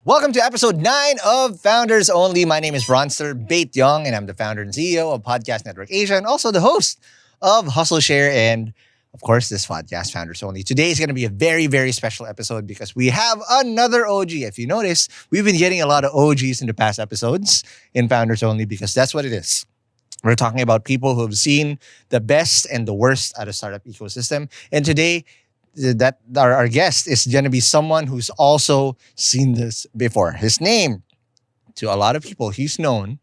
Welcome to episode 9 of Founders Only. My name is Ronster Baet-Young, and I'm the founder and CEO of Podcast Network Asia, and also the host of Hustleshare and, of course, this podcast, Founders Only. Today is going to be a very, very special episode because we have another OG. If you notice, we've been getting a lot of OGs in the past episodes in Founders Only because that's what it is. We're talking about people who have seen the best and the worst out of startup ecosystem. And today, that our guest is going to be someone who's also seen this before. His name, to a lot of people, he's known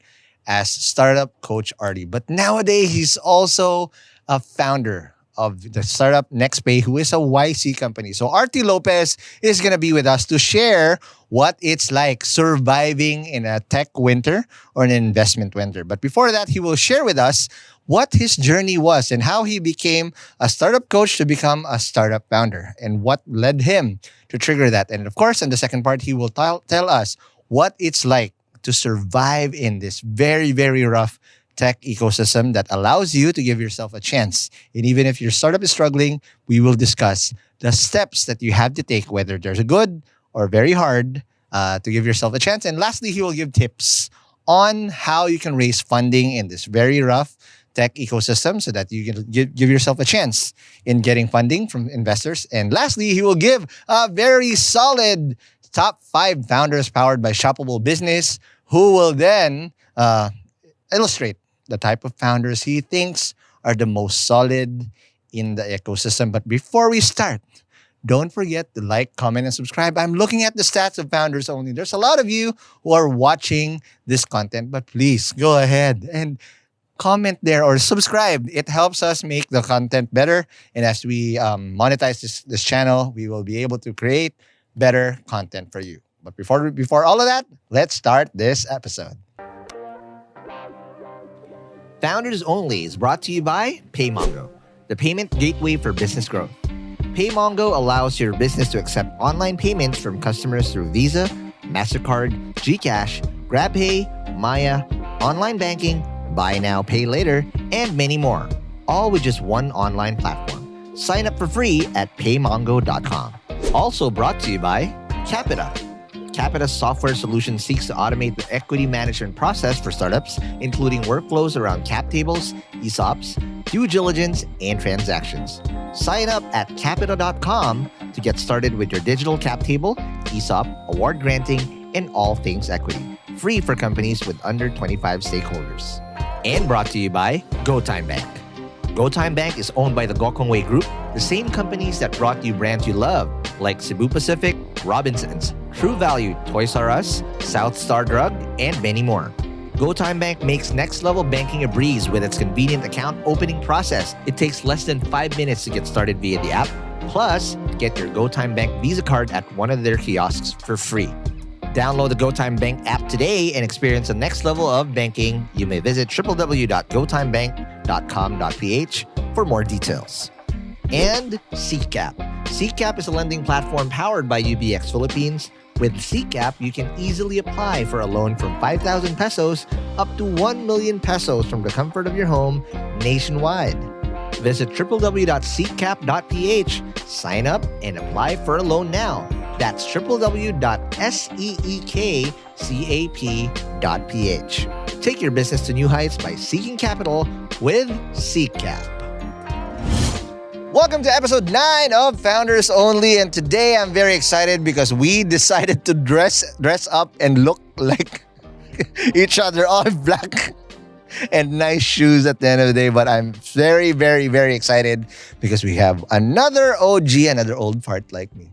as Startup Coach Artie. But nowadays, he's also a founder of the startup NextPay, who is a YC company. So Artie Lopez is going to be with us to share what it's like surviving in a tech winter or an investment winter. But before that, he will share with us what his journey was and how he became a startup coach to become a startup founder and what led him to trigger that. And of course, in the second part, he will tell us what it's like to survive in this very, very rough tech ecosystem that allows you to give yourself a chance. And even if your startup is struggling, we will discuss the steps that you have to take, whether there's a good or very hard, to give yourself a chance. And lastly, he will give tips on how you can raise funding in this very rough tech ecosystem so that you can give yourself a chance in getting funding from investors. And lastly, he will give a very solid top 5 founders powered by Shoppable Business, who will then illustrate the type of founders he thinks are the most solid in the ecosystem. But before we start, don't forget to like, comment, and subscribe. I'm looking at the stats of Founders Only. There's a lot of you who are watching this content, but please go ahead and comment there or subscribe. It helps us make the content better. And as we monetize this channel, we will be able to create better content for you. But before all of that, let's start this episode. Founders Only is brought to you by PayMongo, the payment gateway for business growth. PayMongo allows your business to accept online payments from customers through Visa, MasterCard, GCash, GrabPay, Maya, online banking, buy now, pay later, and many more, all with just one online platform. Sign up for free at paymongo.com. Also brought to you by Capita. Capita's software solution seeks to automate the equity management process for startups, including workflows around cap tables, ESOPs, due diligence, and transactions. Sign up at capita.com to get started with your digital cap table, ESOP, award granting, and all things equity. Free for companies with under 25 stakeholders. And brought to you by GoTime Bank. GoTime Bank is owned by the Gokongwei Group, the same companies that brought you brands you love, like Cebu Pacific, Robinsons, True Value, Toys R Us, South Star Drug, and many more. GoTime Bank makes next-level banking a breeze with its convenient account opening process. It takes less than 5 minutes to get started via the app. Plus, get your GoTime Bank Visa card at one of their kiosks for free. Download the GoTime Bank app today and experience the next level of banking. You may visit www.gotimebank.com.ph for more details. And SeekCap. SeekCap is a lending platform powered by UBX Philippines. With SeekCap, you can easily apply for a loan from 5,000 pesos up to 1 million pesos from the comfort of your home nationwide. Visit www.seekcap.ph, sign up, and apply for a loan now. That's www.seekcap.ph. Take your business to new heights by seeking capital with SeekCap. Welcome to episode 9 of Founders Only, and today I'm very excited because we decided to dress up and look like each other, all black and nice shoes at the end of the day. But I'm very, very, very excited because we have another OG, another old fart like me,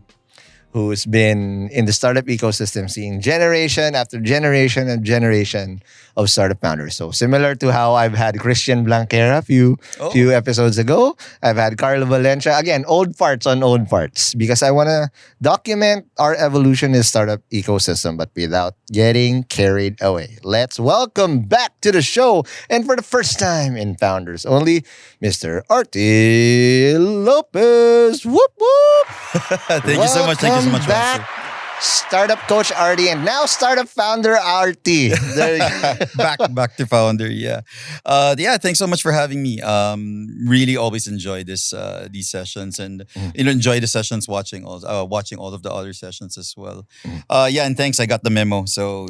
who's been in the startup ecosystem, seeing generation after generation and generation of startup founders. So similar to how I've had Christian Blanquera a few episodes ago, I've had Carlo Valencia. Again, old farts on old farts, because I want to document our evolution in startup ecosystem, but without getting carried away. Let's welcome back to the show, and for the first time in Founders Only, Mr. Artie Lopez. Whoop whoop! Thank you so much. Thank you so much, back Master. startup coach Artie, and now startup founder Artie. There you go. back to founder. Yeah, Thanks so much for having me. Really always enjoy these sessions, and enjoy the sessions watching all of the other sessions as well. And thanks. I got the memo, so.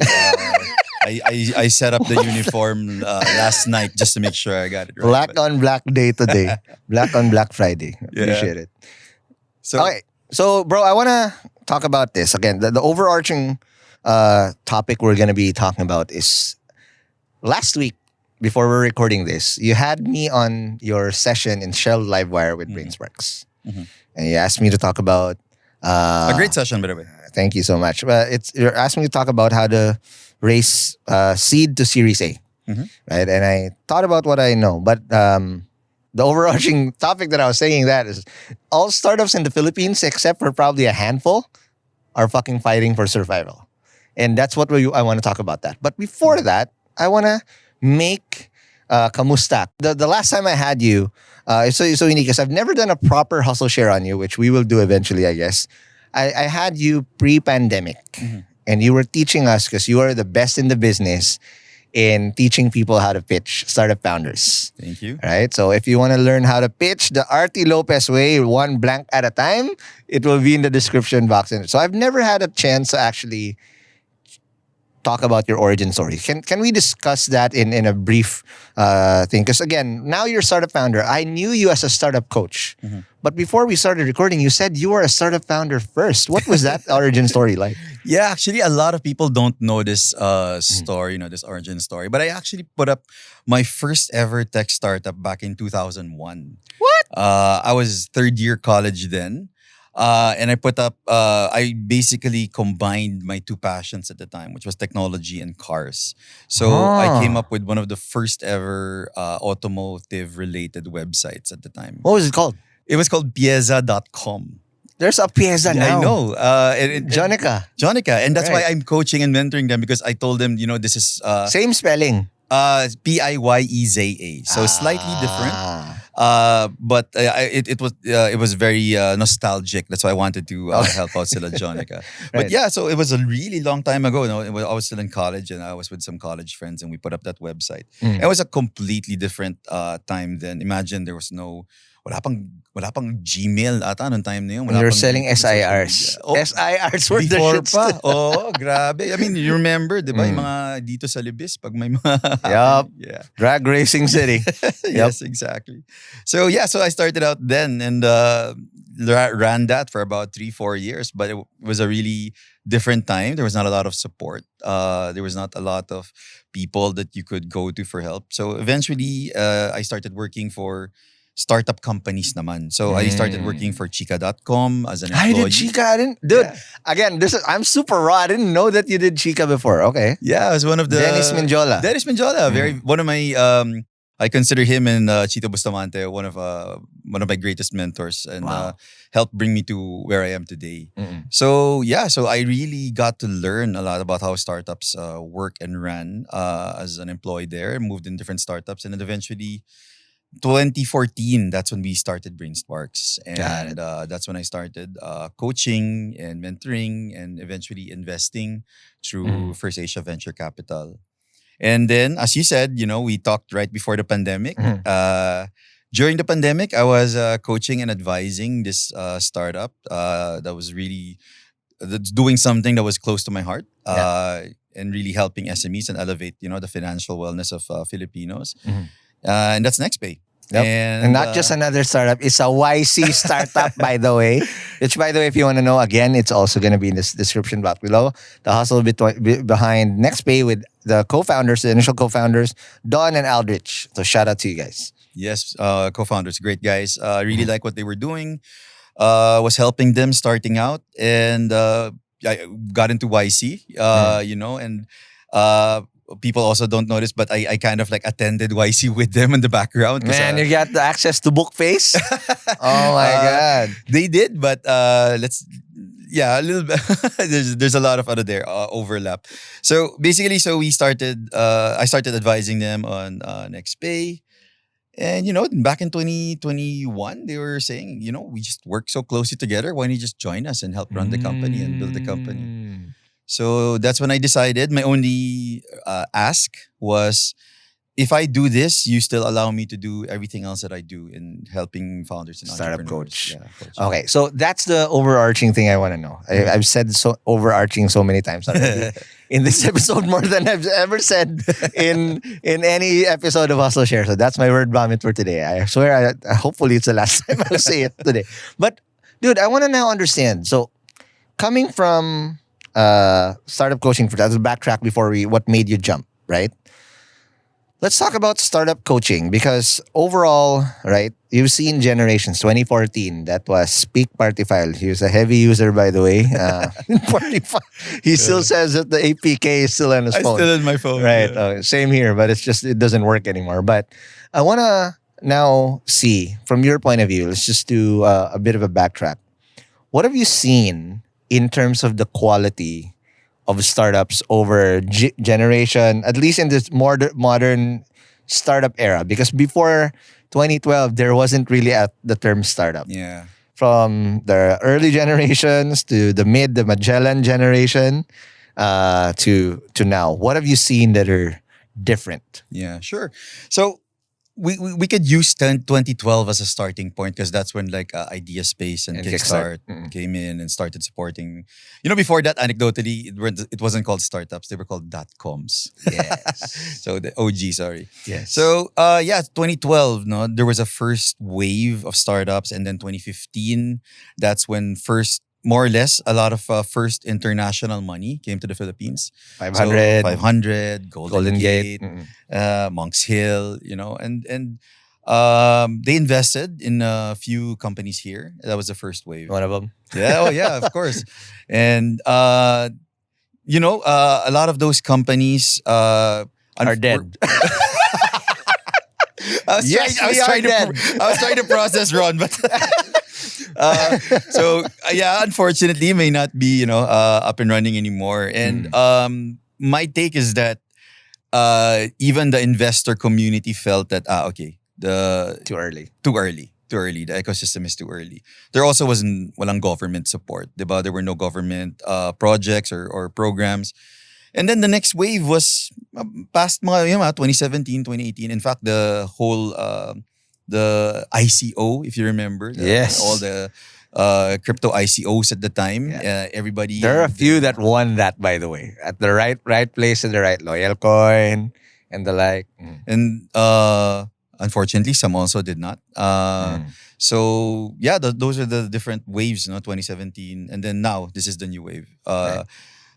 I set up the uniform last night just to make sure I got it right. Black on black day today. Black on Black Friday. Appreciate it. So, okay. So, bro, I want to talk about this. Again, the overarching topic we're going to be talking about is last week, before we're recording this, you had me on your session in Shell Livewire with Brainsparks. And you asked me to talk about... a great session, by the way. Thank you so much. You're asking me to talk about how to raise seed to Series A. Right? And I thought about what I know. But the overarching topic that I was saying that is all startups in the Philippines, except for probably a handful, are fucking fighting for survival. And that's what I want to talk about that. But before that, I want to make kamusta. The last time I had you, it's so unique because I've never done a proper hustle share on you, which we will do eventually, I guess. I had you pre-pandemic. And you were teaching us, because you are the best in the business in teaching people how to pitch startup founders. Thank you. Right? So if you want to learn how to pitch the Artie Lopez way, one blank at a time, it will be in the description box. So I've never had a chance to actually talk about your origin story. Can we discuss that in a brief thing? Because again, now you're a startup founder. I knew you as a startup coach. But before we started recording, you said you were a startup founder first. What was that origin story like? Yeah, actually, a lot of people don't know this story, this origin story. But I actually put up my first ever tech startup back in 2001. What? I was third year college then. And I basically combined my two passions at the time, which was technology and cars. So I came up with one of the first ever automotive related websites at the time. What was it called? It was called Pieza.com. There's a Pieza now. I know. Jonica. And that's why I'm coaching and mentoring them, because I told them, this is... Same spelling. Pieza. So slightly different. But it was very nostalgic. That's why I wanted to help out sila Jonica. But yeah, so it was a really long time ago. I was still in college, and I was with some college friends, and we put up that website. It was a completely different time then. Imagine there was no... Wala pang Gmail ata noong time na yun. You were selling SIRs. SIRs were before the shit. pa. Grabe. I mean, you remember, di ba? Yung mga dito sa Libis, pag may mga... Yup. Yeah. Drag Racing City. Yes, exactly. So I started out then and ran that for about 3-4 years. But it was a really different time. There was not a lot of support. There was not a lot of people that you could go to for help. So eventually, I started working for startup companies naman. So I started working for Chika.com as an employee. I did Chika. Again, I'm super raw. I didn't know that you did Chika before. Okay. Yeah, I was one of the... Dennis Minjola. One of my... I consider him and Chito Bustamante one of my greatest mentors, and helped bring me to where I am today. So I really got to learn a lot about how startups work and run as an employee there. Moved in different startups, and then eventually 2014, that's when we started Brainsparks. And that's when I started coaching and mentoring and eventually investing through First Asia Venture Capital. And then, as you said, we talked right before the pandemic. During the pandemic, I was coaching and advising this startup that was really doing something that was close to my heart and really helping SMEs and elevate, the financial wellness of Filipinos. And that's NextPay. Yep. And not just another startup. It's a YC startup, by the way. Which, by the way, if you want to know, again, it's also going to be in this description box below. The hustle behind NextPay with the co-founders, the initial co-founders, Don and Aldrich. So shout out to you guys. Yes, co-founders, great guys. Really like what they were doing. Was helping them starting out. And I got into YC, and... people also don't notice, but I kind of like attended YC with them in the background. Man, you got the access to Bookface? Oh my God. They did, but a little bit. there's a lot of other there overlap. So basically, we started. I started advising them on NextPay. And, back in 2021, they were saying, we just work so closely together. Why don't you just join us and help run the company and build the company? So that's when I decided. My only ask was, if I do this, you still allow me to do everything else that I do in helping founders and Startup entrepreneurs. coach. Yeah, coach. Okay, so that's the overarching thing I want to know. I've said so overarching so many times already in this episode, more than I've ever said in any episode of Hustleshare. So that's my word vomit for today. I swear, hopefully it's the last time I'll say it today. But dude, I want to now understand. So coming from startup coaching, for that, backtrack before what made you jump, right? Let's talk about startup coaching, because overall, right, you've seen generations. 2014, that was peak Partyfile. He was a heavy user, by the way. Partyfile. He still says that the APK is still on his phone. Still in my phone. Right. Yeah. Same here, but it doesn't work anymore. But I want to now see, from your point of view, let's just do a bit of a backtrack. What have you seen in terms of the quality of startups over generation, at least in this modern startup era? Because before 2012, there wasn't really the term startup. Yeah. From the early generations to the Magellan generation, to now. What have you seen that are different? Yeah, sure. So we could use 2012 as a starting point, because that's when like Idea Space and Kickstart came in and started supporting. Before that, anecdotally, it wasn't called startups; they were called .coms. Yes. So the OG, sorry. Yes. So 2012, no, there was a first wave of startups, and then 2015, that's when more or less, a lot of first international money came to the Philippines. 500. So 500, Golden Gate, Monks Hill, and they invested in a few companies here. That was the first wave. One of them. Yeah, of course. And, a lot of those companies are dead. I was trying to process Ron, but unfortunately, may not be up and running anymore. And my take is that even the investor community felt that too early. The ecosystem is too early. There also walang government support, diba? There were no government projects or programs. And then the next wave was past 2017, 2018. In fact, the whole the ICO, if you remember, yes, all the crypto ICOs at the time. Everybody. There are a few that won that, by the way, at the right place at the right, Loyal Coin and the like. And unfortunately, some also did not. So those are the different waves, 2017, and then now this is the new wave. Right.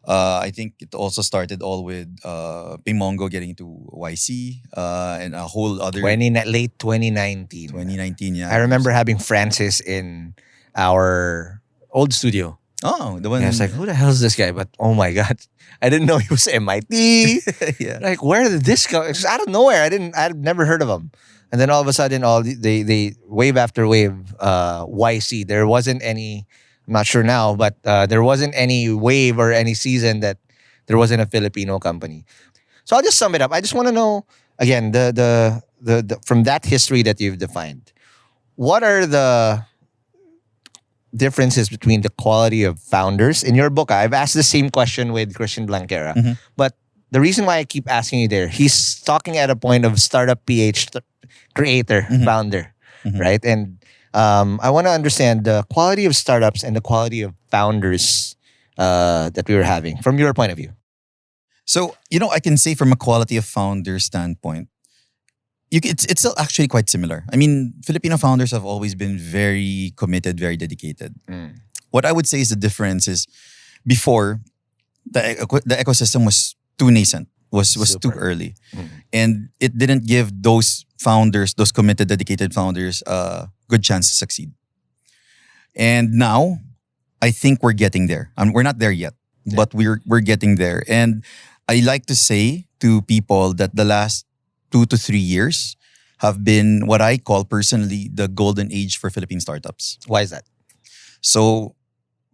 I think it also started all with Pimongo getting into YC and a whole other... late 2019. 2019, yeah. I remember having Francis in our old studio. Oh, the one... And I was like, who the hell is this guy? But oh my God, I didn't know he was MIT. Yeah. Like, where did this go? It's out of nowhere. I'd never heard of him. And then all of a sudden, they wave after wave, YC. There wasn't any... I'm not sure now, but there wasn't any wave or any season that there wasn't a Filipino company. So I'll just sum it up. I just want to know, again, the from that history that you've defined, what are the differences between the quality of founders? In your book, I've asked the same question with Christian Blanquera, but the reason why I keep asking you there, he's talking at a point of startup PH creator, founder, right? And I want to understand the quality of startups and the quality of founders that we were having from your point of view. So, I can say from a quality of founder standpoint, it's still actually quite similar. I mean, Filipino founders have always been very committed, very dedicated. What I would say is the difference is before, the ecosystem was too nascent, was too early. And it didn't give those founders, those committed, dedicated founders, good chance to succeed. And now, I think we're getting there. We're not there yet, but we're getting there. And I like to say to people that the last 2 to 3 years have been what I call personally the golden age for Philippine startups. Why is that? So,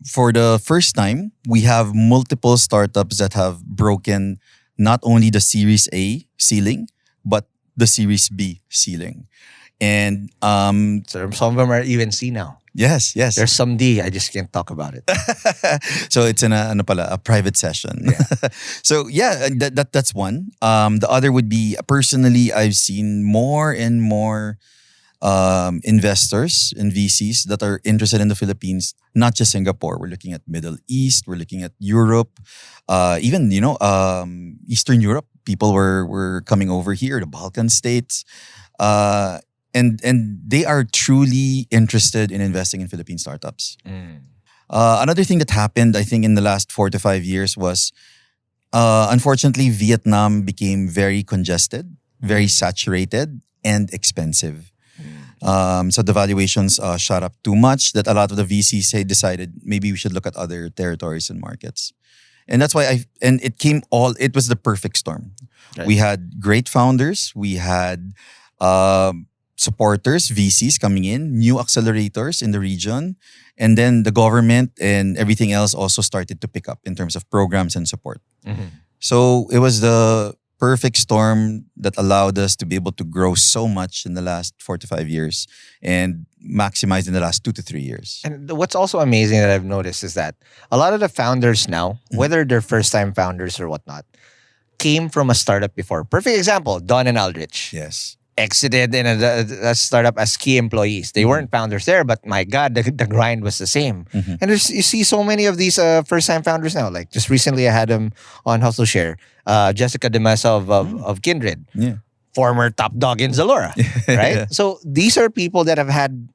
for the first time, we have multiple startups that have broken not only the Series A ceiling, but the Series B ceiling. And so some of them are even C now. Yes, yes. There's some D. I just can't talk about it. So it's in a private session. Yeah. So yeah, and that's one. The other would be personally, I've seen more and more investors and VCs that are interested in the Philippines, not just Singapore. We're looking at Middle East. We're looking at Europe, even Eastern Europe. People were coming over here, the Balkan states. And they are truly interested in investing in Philippine startups. Another thing that happened, I think, in the last 4 to 5 years was, unfortunately, Vietnam became very congested, very saturated, and expensive. So the valuations shot up too much that a lot of the VCs decided maybe we should look at other territories and markets. And that's why it was the perfect storm. Right. We had great founders. We had supporters, VCs coming in, new accelerators in the region. And then the government and everything else also started to pick up in terms of programs and support. So it was the perfect storm that allowed us to be able to grow so much in the last 4 to 5 years and maximize in the last 2 to 3 years. And what's also amazing that I've noticed is that a lot of the founders now, whether they're first-time founders or whatnot, came from a startup before. Perfect example, Don and Aldrich. Yes. Exited in a startup as key employees. They weren't founders there, but my God, the grind was the same. And you see so many of these first-time founders now. Like just recently, I had them on Hustleshare. Jessica De Mesa of Kindred, former top dog in Zalora, right? So these are people that have had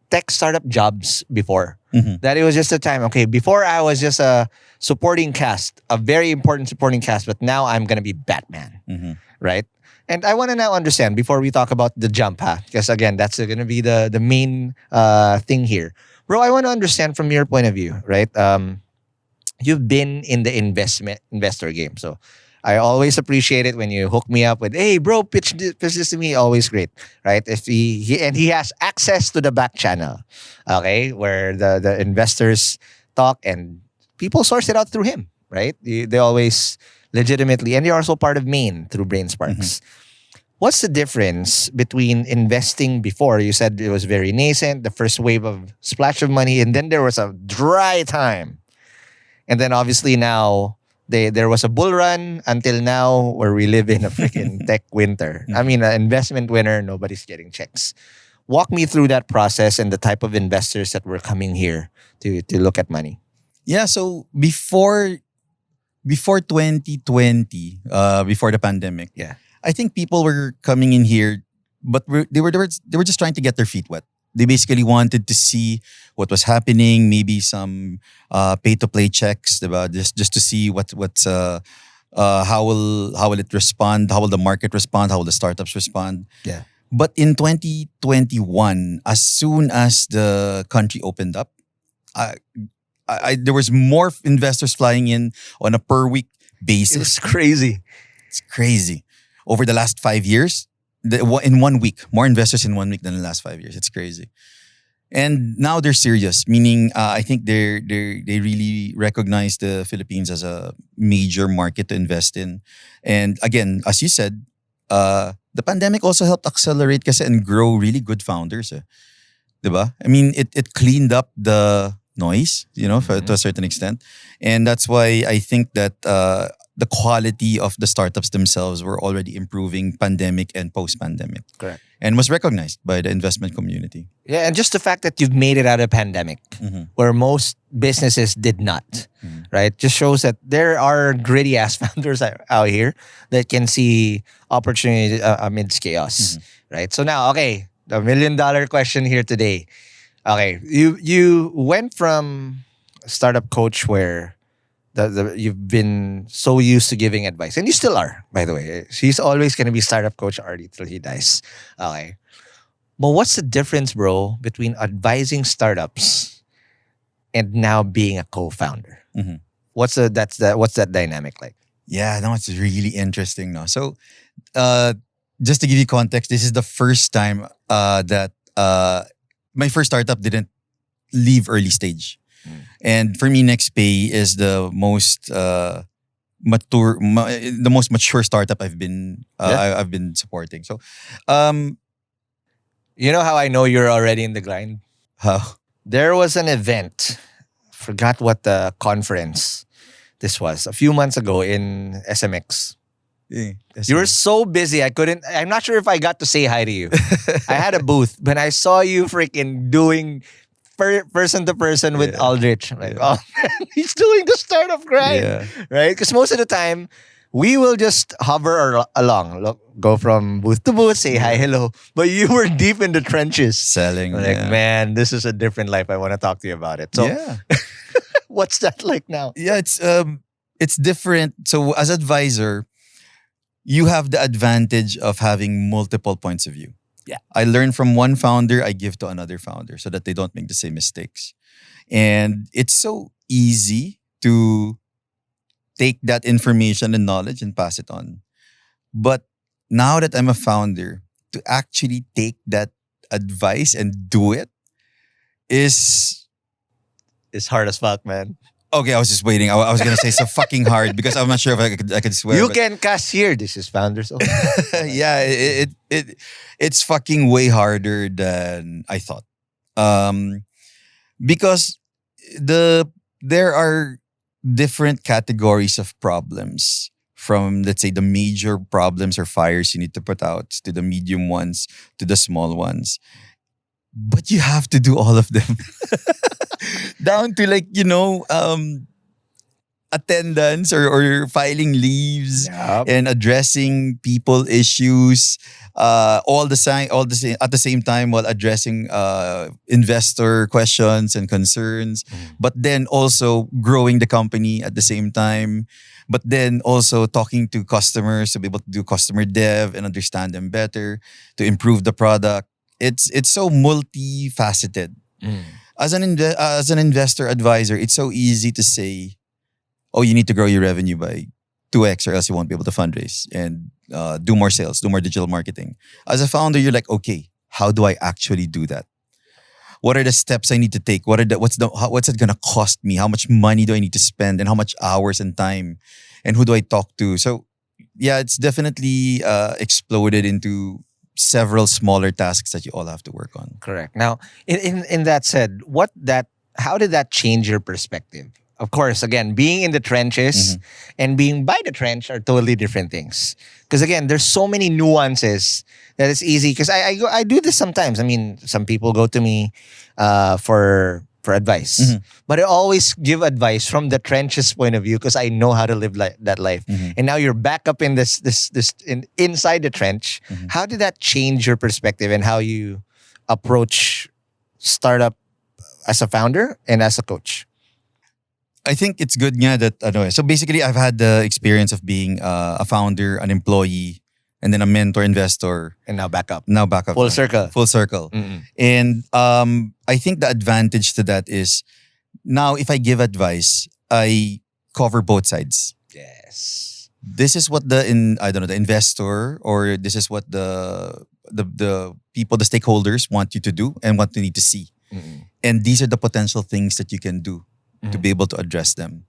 tech startup jobs before. That it was just a time. Okay, before I was just a supporting cast, a very important supporting cast, but now I'm gonna be Batman, right? And I want to now understand before we talk about the jump, because again, that's going to be the main thing here. Bro, I want to understand from your point of view, right? You've been in the investor game. So I always appreciate it when you hook me up with, hey, bro, pitch this to me. Always great, right? If he has access to the back channel, okay, where the investors talk and people source it out through him, right? They always legitimately, and you're also part of Maine through Brain Sparks. What's the difference between investing before? You said it was very nascent, the first wave of splash of money, and then there was a dry time. And then obviously now, there was a bull run until now where we live in a freaking tech winter. I mean, an investment winter, nobody's getting checks. Walk me through that process and the type of investors that were coming here to look at money. Yeah, so before 2020, before the pandemic, I think people were coming in here, but they were just trying to get their feet wet. They basically wanted to see what was happening, maybe some pay-to-play checks, diba? Just to see what's how will it respond, how will the market respond, how will the startups respond. Yeah. But in 2021, as soon as the country opened up, there was more investors flying in on a per week basis. It's crazy. It's crazy. Over the last 5 years, in 1 week, more investors in 1 week than in the last 5 years. It's crazy. And now they're serious, meaning I think they really recognize the Philippines as a major market to invest in. And again, as you said, the pandemic also helped accelerate kasi and grow really good founders. Diba? I mean, it cleaned up the noise, to a certain extent. And that's why I think that the quality of the startups themselves were already improving pandemic and post-pandemic. Correct. And was recognized by the investment community. Yeah, and just the fact that you've made it out of pandemic, where most businesses did not, right? Just shows that there are gritty ass founders out here that can see opportunity amidst chaos, right? So now, okay, the $1 million question here today. Okay, you went from startup coach where you've been so used to giving advice, and you still are, by the way. She's always going to be startup coach Artie till he dies. Okay. But what's the difference, bro, between advising startups and now being a co-founder? What's that dynamic like? Yeah, no, it's really interesting now. So, just to give you context, this is the first time that my first startup didn't leave early stage. And for me, NextPay is the most mature startup I've been supporting. So, you know how I know you're already in the grind? How? There was an event. Forgot what the conference this was. A few months ago in SMX. Eh, You were so busy. I'm not sure if I got to say hi to you. I had a booth, but I saw you freaking doing person to person with Yeah. Aldrich. I'm like, Yeah. oh man, he's doing the startup grind. Yeah. Right? Because most of the time, we will just hover along, go from booth to booth, say hi, hello. But you were deep in the trenches. Selling. I'm like, Yeah. man, this is a different life. I want to talk to you about it. So, Yeah. what's that like now? Yeah, it's different. So as advisor, you have the advantage of having multiple points of view. Yeah. I learn from one founder, I give to another founder so that they don't make the same mistakes. And it's so easy to take that information and knowledge and pass it on. But now that I'm a founder, to actually take that advice and do it is It's hard as fuck, man. okay. I was just waiting. I was gonna say so fucking hard because I'm not sure if I could swear. You but- can cast here. This is founders only. yeah, it's fucking way harder than I thought. Because there are different categories of problems, from let's say the major problems or fires you need to put out to the medium ones to the small ones. But you have to do all of them. Down to like, attendance or filing leaves Yup. and addressing people issues at the same time while addressing investor questions and concerns, but then also growing the company at the same time, but then also talking to customers to be able to do customer dev and understand them better to improve the product. It's so multifaceted. As an investor advisor, it's so easy to say, oh, you need to grow your revenue by 2x or else you won't be able to fundraise and do more sales, do more digital marketing. As a founder, you're like, okay, how do I actually do that? What are the steps I need to take? What's it gonna cost me? How much money do I need to spend? And how much hours and time? And who do I talk to? So yeah, it's definitely exploded into several smaller tasks that you all have to work on. Correct. Now, in that said, how did that change your perspective? Of course, again, being in the trenches and being by the trench are totally different things. Because again, there's so many nuances that it's easy. Because I do this sometimes. I mean, some people go to me for advice, but I always give advice from the trenches point of view because I know how to live that life. And now you're back up in inside the trench. How did that change your perspective and how you approach startup as a founder and as a coach? I think it's good nga that so basically I've had the experience of being a founder, an employee, and then a mentor investor. And now back up. Full circle. Full circle. And I think the advantage to that is now if I give advice, I cover both sides. Yes. This is what the investor, or this is what the people, the stakeholders want you to do and what they need to see. And these are the potential things that you can do to be able to address them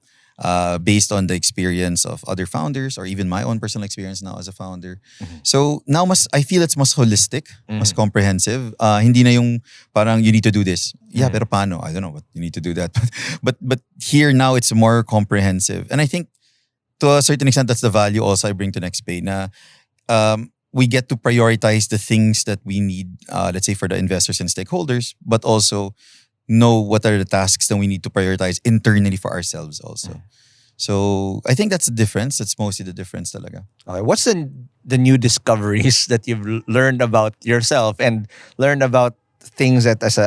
based on the experience of other founders or even my own personal experience now as a founder. So now I feel it's mas holistic, mas comprehensive. Hindi na yung parang you need to do this. Yeah, pero paano? I don't know what you need to do that. But here now it's more comprehensive. And I think to a certain extent that's the value also I bring to NextPay na we get to prioritize the things that we need, let's say for the investors and stakeholders, but also know what are the tasks that we need to prioritize internally for ourselves also. So I think that's the difference. That's mostly the difference talaga. Okay, what's the new discoveries that you've learned about yourself and learned about things that as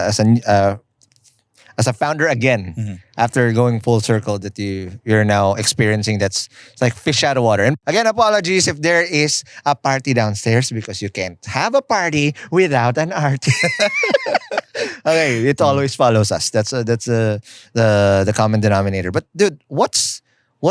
a founder again after going full circle that you're now experiencing it's like fish out of water? And again, apologies if there is a party downstairs because you can't have a party without an Artie. Okay, it always follows us. That's the common denominator. But dude, what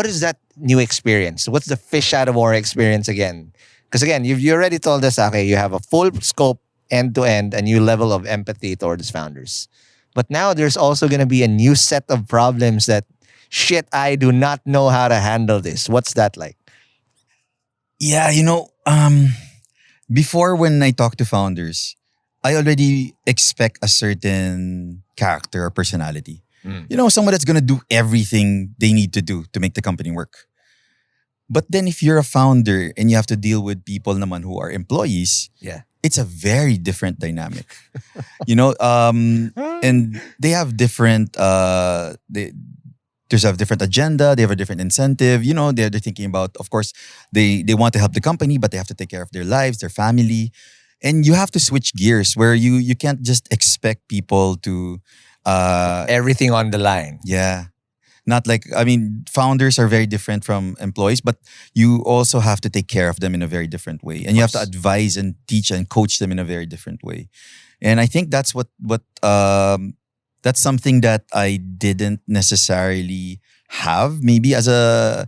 is that new experience? What's the fish out of water experience again? Because again, you already told us, okay, you have a full scope end to end, a new level of empathy towards founders. But now there's also going to be a new set of problems that, shit, I do not know how to handle this. What's that like? Yeah, before when I talk to founders, I already expect a certain character or personality. Mm. You know, someone that's gonna do everything they need to do to make the company work. But then if you're a founder and you have to deal with people naman who are employees, Yeah. it's a very different dynamic. You know, and they have different there's a different agenda, they have a different incentive. You know, they're thinking about, of course, they want to help the company, but they have to take care of their lives, their family. And you have to switch gears where you can't just expect people to Everything on the line. yeah. Not like, I mean, founders are very different from employees, but you also have to take care of them in a very different way. And you have to advise and teach and coach them in a very different way. And I think that's that's something that I didn't necessarily have maybe as a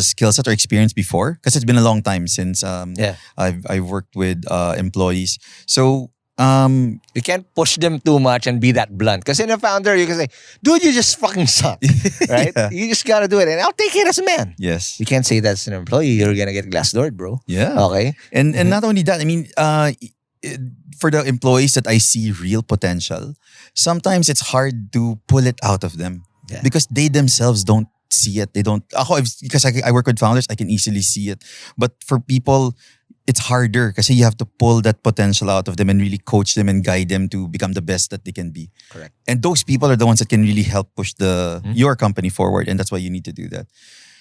skill set or experience before, because it's been a long time since I've worked with employees. So you can't push them too much and be that blunt. Because in a founder, you can say, dude, you just fucking suck. Right? Yeah. You just gotta do it. And I'll take it as a man. Yes. You can't say that as an employee. You're gonna get glass doored, bro. Yeah. Okay? And not only that, I mean, for the employees that I see real potential, sometimes it's hard to pull it out of them. Yeah. Because they themselves don't see it. They don't, because I work with founders, I can easily see it. But for people, it's harder because you have to pull that potential out of them and really coach them and guide them to become the best that they can be. Correct. And those people are the ones that can really help push your company forward. And that's why you need to do that.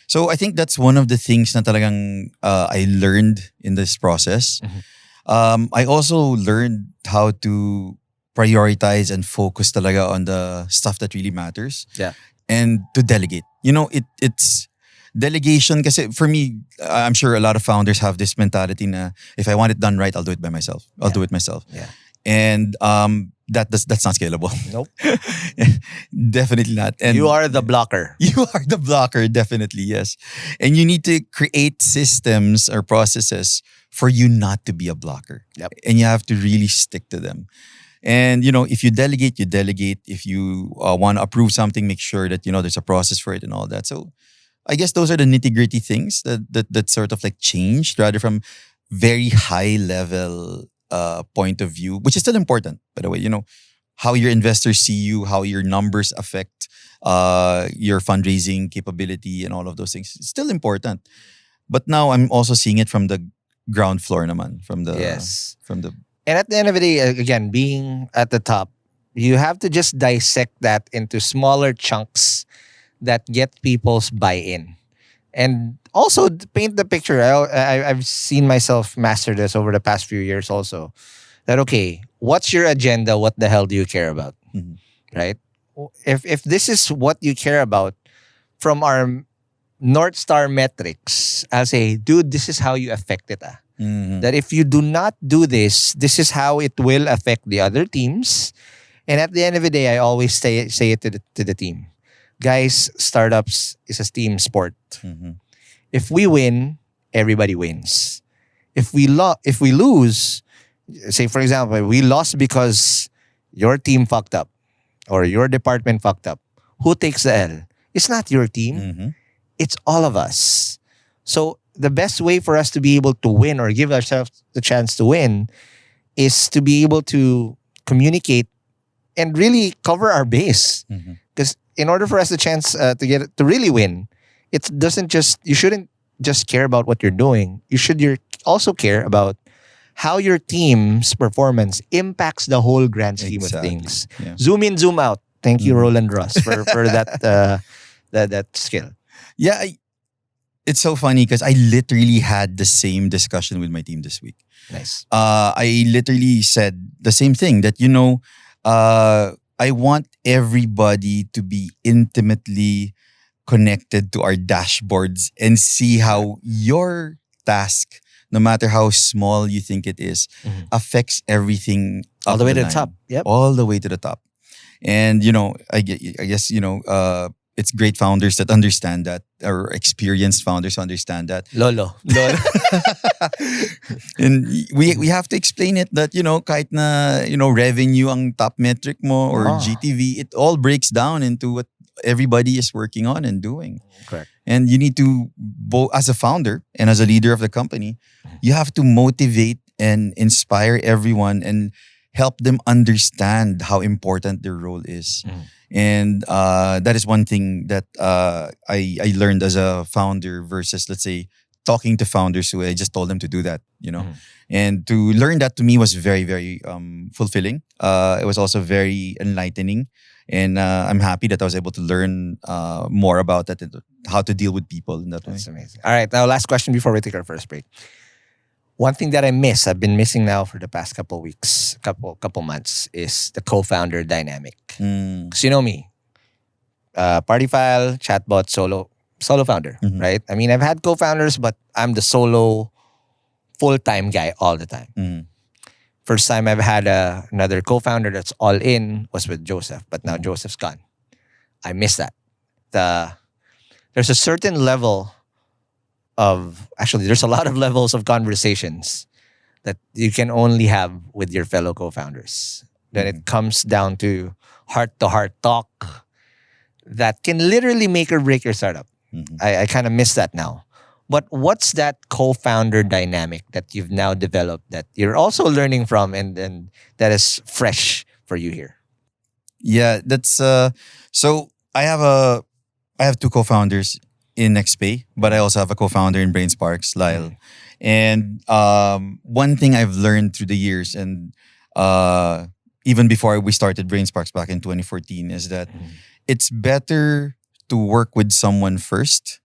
So I think that's one of the things na talagang I learned in this process. Mm-hmm. I also learned how to prioritize and focus talaga on the stuff that really matters. Yeah. And to delegate. You know, it's delegation kasi for me, I'm sure a lot of founders have this mentality na if I want it done right, I'll do it by myself. I'll do it myself. Yeah. And that's not scalable. Nope. Definitely not. And You are the blocker. you are the blocker, definitely, yes. And you need to create systems or processes for you not to be a blocker. Yep. And you have to really stick to them. And, you know, if you delegate, you delegate. If you want to approve something, make sure that, you know, there's a process for it and all that. So I guess those are the nitty-gritty things that sort of like changed rather from very high level point of view, which is still important, by the way. You know, how your investors see you, how your numbers affect your fundraising capability and all of those things. It's still important. But now I'm also seeing it from the ground floor naman, from the And at the end of the day, again, being at the top, you have to just dissect that into smaller chunks that get people's buy-in. And also paint the picture. I've seen myself master this over the past few years also. That, okay, what's your agenda? What the hell do you care about? Mhm. Right? If this is what you care about from our North Star metrics, I'll say, dude, this is how you affect it. Mhm. That if you do not do this, this is how it will affect the other teams. And at the end of the day, I always say it to the team. Guys, startups is a team sport. Mhm. If we win, everybody wins. If we lose, say for example, we lost because your team fucked up or your department fucked up. Who takes the L? It's not your team. Mhm. It's all of us. So the best way for us to be able to win or give ourselves the chance to win is to be able to communicate and really cover our base. Mhm. Because in order for us the chance to really win, you shouldn't just care about what you're doing. You should also care about how your team's performance impacts the whole grand scheme of Exactly. things. Yeah. Zoom in, zoom out. Thank you, Mhm. Roland Ross, for that skill. Yeah, it's so funny because I literally had the same discussion with my team this week. Nice. I literally said the same thing that, I want everybody to be intimately connected to our dashboards and see how your task, no matter how small you think it is, Mhm. affects everything All up the way to the line. top. Yep. All the way to the top. And, I guess, it's great founders that understand that, or experienced founders who understand that. Lolo. And we have to explain it that, kahit na, revenue ang top metric mo or Ah. GTV, it all breaks down into what everybody is working on and doing. Correct. And you need to, as a founder and as a leader of the company, you have to motivate and inspire everyone and help them understand how important their role is. And that is one thing that I learned as a founder versus, let's say, talking to founders who I just told them to do that, And to learn that to me was very, very fulfilling. It was also very enlightening. And I'm happy that I was able to learn more about that and how to deal with people in that way. That's amazing. All right, now last question before we take our first break. One thing that I've been missing now for the past couple weeks, couple months, is the co-founder dynamic. Because you know me, party file, chatbot, solo founder, right? I mean, I've had co-founders, but I'm the solo full-time guy all the time. First time I've had another co-founder that's all in was with Joseph, but now Joseph's gone. I miss that. There's a certain level there's a lot of levels of conversations that you can only have with your fellow co-founders. Then it comes down to heart-to-heart talk that can literally make or break your startup. I kind of miss that now. But what's that co-founder dynamic that you've now developed that you're also learning from and that is fresh for you here? Yeah, that's so I have two co-founders in NextPay, but I also have a co-founder in BrainSparks, Lyle. And one thing I've learned through the years, and even before we started BrainSparks back in 2014, is that it's better to work with someone first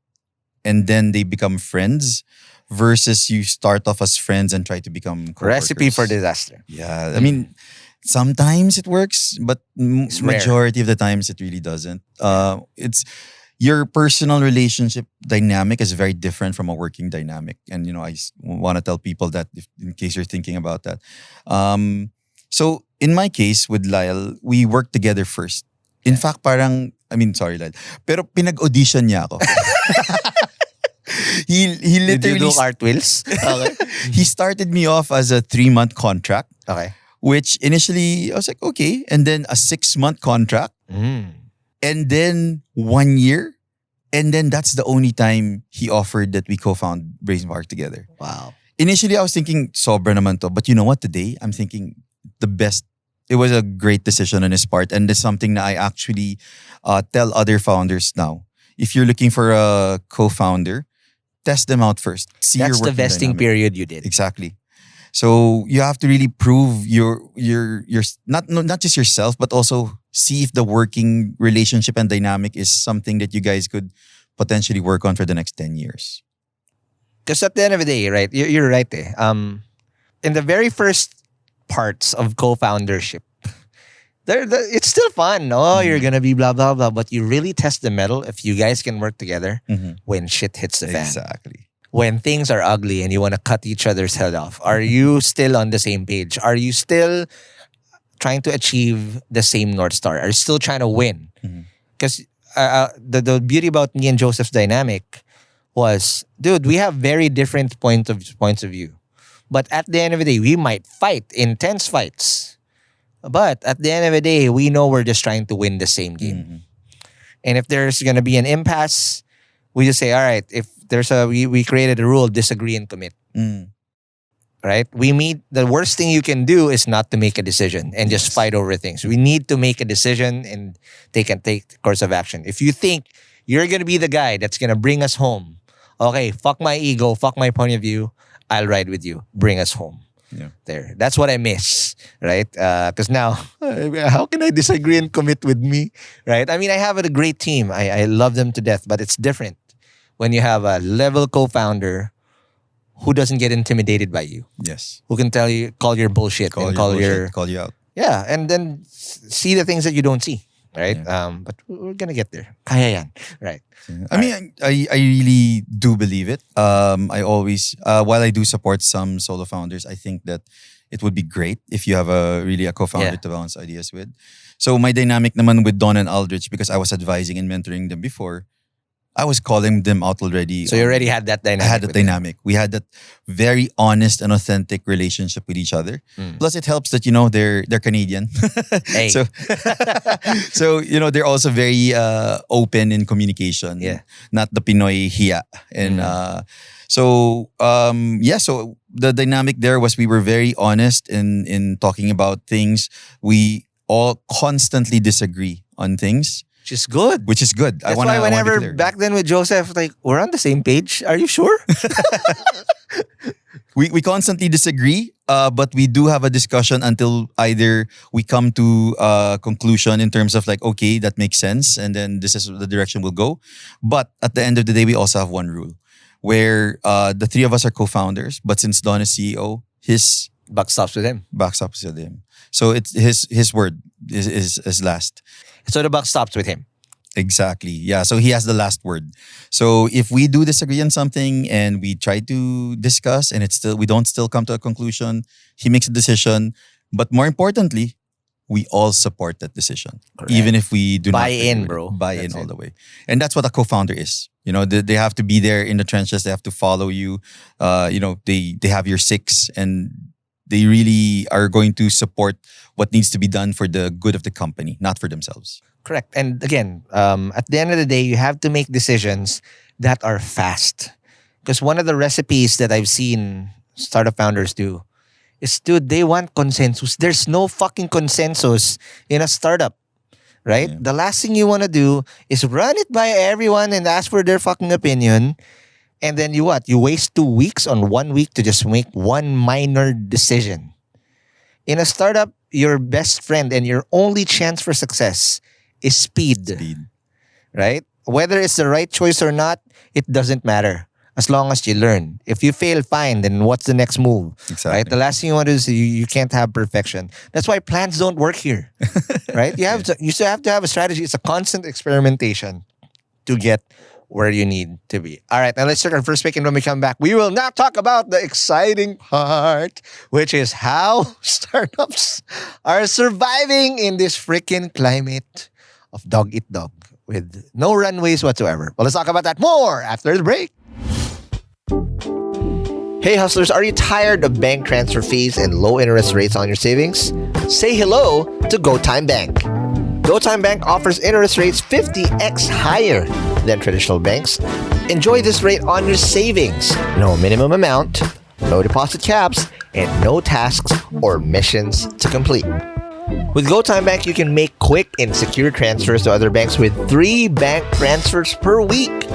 and then they become friends versus you start off as friends and try to become co-workers. Recipe for disaster. Yeah, I mean, sometimes it works, but majority of the times it really doesn't. It's your personal relationship dynamic is very different from a working dynamic. And, I want to tell people that in case you're thinking about that. So in my case with Lyle, we worked together first. In fact, sorry Lyle, pero pinag-audition niya ako. He literally... Did you do cartwheels? Okay. He started me off as a 3-month contract. Okay. Which initially, I was like, okay. And then a 6-month contract. And then 1 year. And then that's the only time he offered that we co-found BrainSpark together. Wow. Initially, I was thinking, sobra naman to. But you know what? Today, I'm thinking the best. It was a great decision on his part. And it's something that I actually tell other founders now. If you're looking for a co-founder, test them out first. That's the vesting period you did. Exactly. So you have to really prove your not just yourself, but also see if the working relationship and dynamic is something that you guys could potentially work on for the next 10 years. Because at the end of the day, right, you're right. In the very first parts of co-foundership, it's still fun. You're gonna be blah blah blah, but you really test the metal if you guys can work together when shit hits the fan. Exactly. When things are ugly and you want to cut each other's head off, are you still on the same page? Are you still trying to achieve the same North Star? Are you still trying to win? Because the beauty about me and Joseph's dynamic was, dude, we have very different points of view. But at the end of the day, we might fight intense fights. But at the end of the day, we know we're just trying to win the same game. And if there's going to be an impasse, we just say, all right, if there's we created a rule, disagree and commit. Right? The worst thing you can do is not to make a decision and just fight over things. We need to make a decision and take the course of action. If you think you're going to be the guy that's going to bring us home, okay, fuck my ego, fuck my point of view, I'll ride with you. Bring us home. Yeah. There. That's what I miss, right? Because now, how can I disagree and commit with me, right? I mean, I have a great team. I love them to death, but it's different when you have a level co-founder who doesn't get intimidated by you. Yes. Who can call your bullshit Call you out. Yeah, and then see the things that you don't see, right? Yeah. But we're gonna get there. Kaya yan, right? I mean, I really do believe it. I always, while I do support some solo founders, I think that it would be great if you have a co-founder to bounce ideas with. So my dynamic naman with Don and Aldrich, because I was advising and mentoring them before, I was calling them out already. So you already had that dynamic. I had that dynamic. We had that very honest and authentic relationship with each other. Plus, it helps that they're Canadian. Hey. So they're also very open in communication. Yeah. Not the Pinoy hiya. And so the dynamic there was we were very honest in talking about things. We all constantly disagree on things, Which is good. which is good. That's why whenever back then with Joseph, like, we're on the same page. Are you sure? we constantly disagree, but we do have a discussion until either we come to a conclusion in terms of like, okay, that makes sense, and then this is the direction we'll go. But at the end of the day, we also have one rule where the three of us are co-founders, but since Don is CEO, his Buck stops with him. backs up with him. So it's his word is last. So the buck stops with him. Exactly. Yeah. So he has the last word. So if we do disagree on something and we try to discuss and we don't still come to a conclusion, he makes a decision. But more importantly, we all support that decision. Correct. Even if we do Buy not agree in, with it. bro. Buy That's in all it. the way. And that's what a co-founder is. You know, they have to be there in the trenches. They have to follow you. They have your six, and they really are going to support what needs to be done for the good of the company, not for themselves. Correct. And again, at the end of the day, you have to make decisions that are fast. Because one of the recipes that I've seen startup founders do is, dude, they want consensus. There's no fucking consensus in a startup, right? Yeah. The last thing you want to do is run it by everyone and ask for their fucking opinion. And then you what? You waste 2 weeks on 1 week to just make one minor decision. In a startup, your best friend and your only chance for success is speed. Right? Whether it's the right choice or not, it doesn't matter. As long as you learn. If you fail, fine, then what's the next move? Exactly. Right? The last thing you want to do is you can't have perfection. That's why plans don't work here. Right? You still have to have a strategy. It's a constant experimentation to get where you need to be. All right, now let's take our first break, and when we come back, we will now talk about the exciting part, which is how startups are surviving in this freaking climate of dog eat dog with no runways whatsoever. Well, let's talk about that more after the break. Hey hustlers, are you tired of bank transfer fees and low interest rates on your savings? Say hello to GoTime Bank. GoTime Bank offers interest rates 50x higher than traditional banks. Enjoy this rate on your savings. No minimum amount, no deposit caps, and no tasks or missions to complete. With GoTime Bank, you can make quick and secure transfers to other banks with 3 bank transfers per week.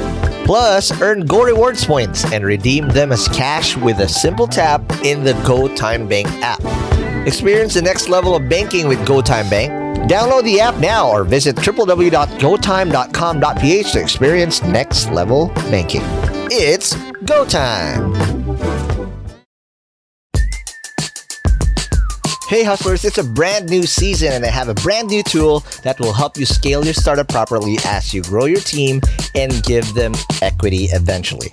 Plus, earn Go Rewards points and redeem them as cash with a simple tap in the GoTime Bank app. Experience the next level of banking with GoTime Bank. Download the app now or visit www.gotime.com.ph to experience next level banking. It's GoTime! Hey hustlers, it's a brand new season and I have a brand new tool that will help you scale your startup properly as you grow your team and give them equity eventually.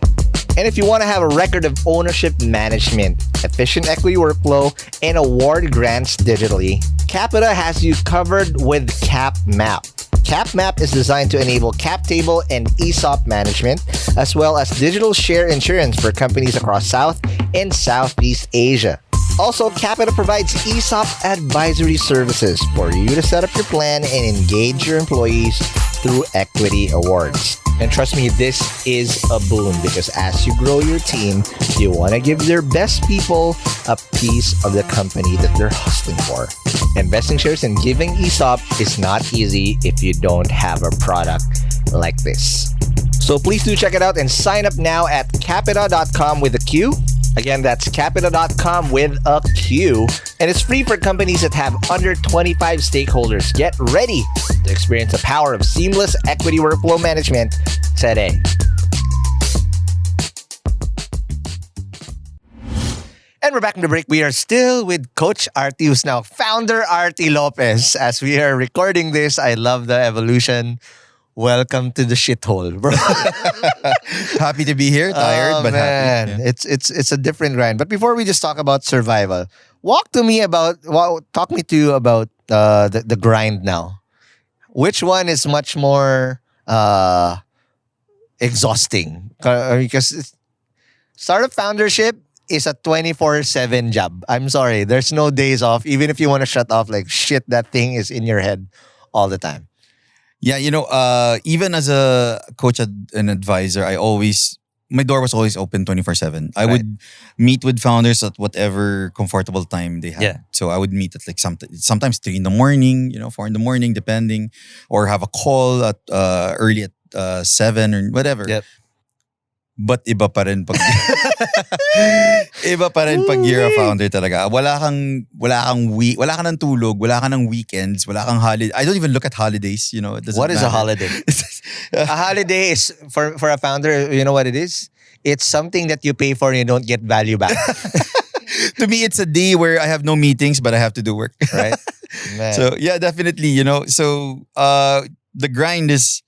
And if you want to have a record of ownership management, efficient equity workflow, and award grants digitally, Capita has you covered with CapMap. CapMap is designed to enable cap table and ESOP management, as well as digital share insurance for companies across South and Southeast Asia. Also, Capita provides ESOP advisory services for you to set up your plan and engage your employees through equity awards. And trust me, this is a boon because as you grow your team, you want to give their best people a piece of the company that they're hustling for. Investing shares and giving ESOP is not easy if you don't have a product like this. So please do check it out and sign up now at capita.com with a Q. Again, that's capita.com with a Q. And it's free for companies that have under 25 stakeholders. Get ready to experience the power of seamless equity workflow management today. And we're back from the break. We are still with Coach Artie, who's now founder Artie Lopez. As we are recording this, I love the evolution. Welcome to the shithole, bro. Happy to be here. Tired, but man. happy. Yeah. It's a different grind. But before we just talk about survival, talk to you about the grind now. Which one is much more exhausting? Because startup foundership is a 24/7 job. I'm sorry, there's no days off. Even if you want to shut off, like shit, that thing is in your head all the time. Yeah, even as a coach and advisor, I always my door was always open 24/7. I Right. would meet with founders at whatever comfortable time they had. Yeah. So I would meet at like sometimes 3 in the morning, 4 in the morning, depending, or have a call at early at 7 or whatever. Yep. But iba pa rin pag iba pa rin pag you're a founder talaga. Wala kang ng tulog, wala kang ng weekends, wala kang holiday. I don't even look at holidays, it doesn't What is a matter. holiday? A holiday is for a founder. You know what it is? It's something that you pay for and you don't get value back. To me, it's a day where I have no meetings, but I have to do work. Right? Man. So yeah, definitely, So the grind is,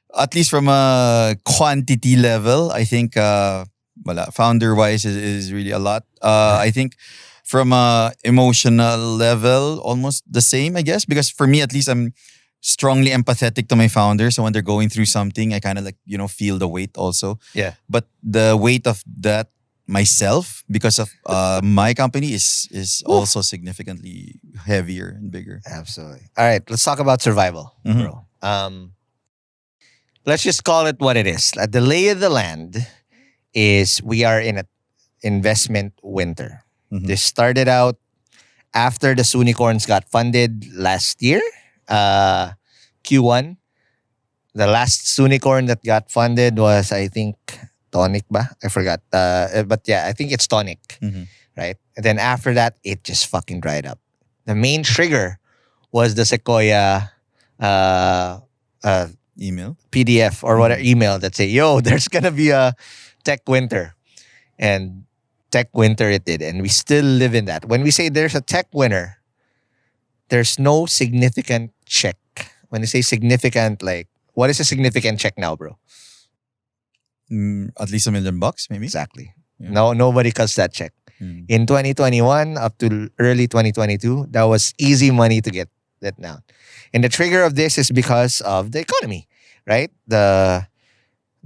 at least from a quantity level, I think founder wise is really a lot. I think from a emotional level, almost the same, I guess, because for me at least, I'm strongly empathetic to my founders. So when they're going through something, I kind of feel the weight also. Yeah. But the weight of that myself, because of my company, is also significantly heavier and bigger. Absolutely. All right, let's talk about survival, bro. Let's just call it what it is. The lay of the land is we are in an investment winter. Mhm. This started out after the Sunicorns got funded last year, Q1. The last Sunicorn that got funded was, I think, Tonic ba? I forgot. But yeah, I think it's Tonic, Mhm. right? And then after that, it just fucking dried up. The main trigger was the Sequoia Email. PDF or whatever email that say, yo, there's gonna be a tech winter. And tech winter it did. And we still live in that. When we say there's a tech winter, there's no significant check. When you say significant, like, what is a significant check now, bro? At least $1 million, maybe. Exactly. Yeah. No, nobody cuts that check. Mm. In 2021 up to early 2022, that was easy money to get that down. And the trigger of this is because of the economy, right? The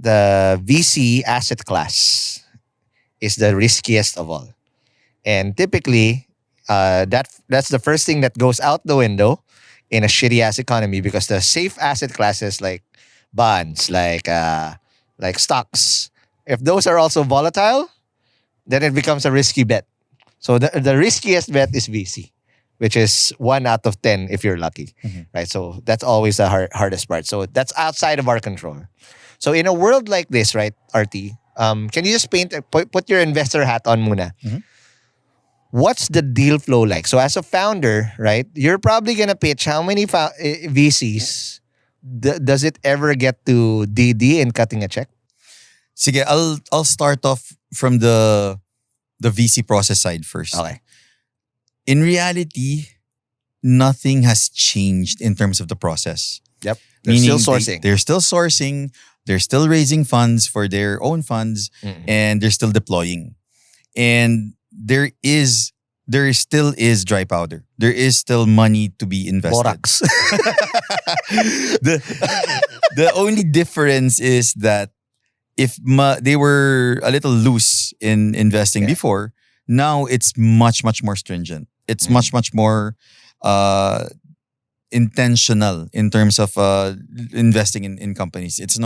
VC asset class is the riskiest of all. And typically, that's the first thing that goes out the window in a shitty ass economy, because the safe asset classes like bonds, like stocks, if those are also volatile, then it becomes a risky bet. So the riskiest bet is VC, which is 1 out of 10 if you're lucky, right? So that's always the hardest part. So that's outside of our control. So in a world like this, right, Artie, can you just put your investor hat on muna? Mhm. What's the deal flow like? So as a founder, right, you're probably gonna pitch how many VCs? Does it ever get to DD and cutting a check? Sige, I'll start off from the VC process side first. Okay. In reality, nothing has changed in terms of the process. Yep. They're Meaning still sourcing. They're still sourcing. They're still raising funds for their own funds, and they're still deploying. And there still is dry powder. There is still money to be invested. Borax. The only difference is that if they were a little loose in investing before, now it's much, much more stringent. It's much, much more intentional in terms of investing in companies. It's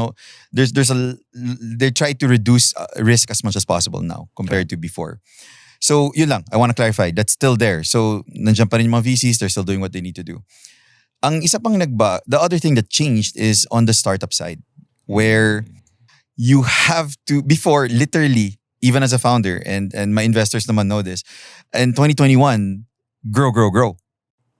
they try to reduce risk as much as possible now compared to before. So yun lang, I want to clarify, that's still there. So nandiyan pa rin yung mga VCs, they're still doing what they need to do. Ang isa pang the other thing that changed is on the startup side, where you have to, before, literally, even as a founder, and my investors naman know this, in 2021, grow.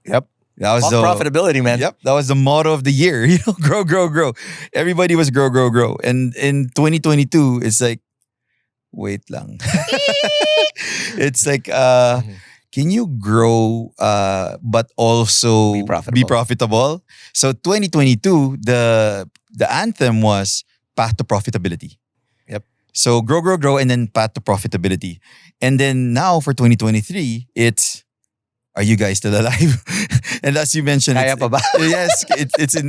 Yep. That was profitability, man. Yep, that was the motto of the year. Grow. Everybody was grow. And in 2022, it's like, wait lang. It's like, can you grow but also be profitable? So 2022, the anthem was path to profitability. Yep. So grow, and then path to profitability. And then now for 2023, it's, are you guys still alive? And as you mentioned, Kaya pa ba? Yes,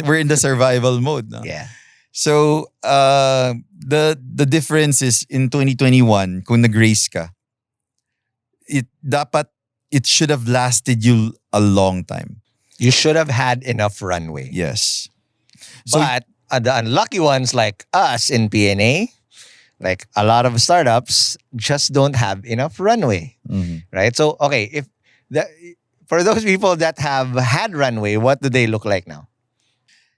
we're in the survival mode now. Yeah. So the difference is in 2021, kung nag-raise ka, it should have lasted you a long time. You should have had enough runway. Yes. So, But the unlucky ones like us in PNA, Like a lot of startups just don't have enough runway, right? So, okay, if the, for those people that have had runway, what do they look like now?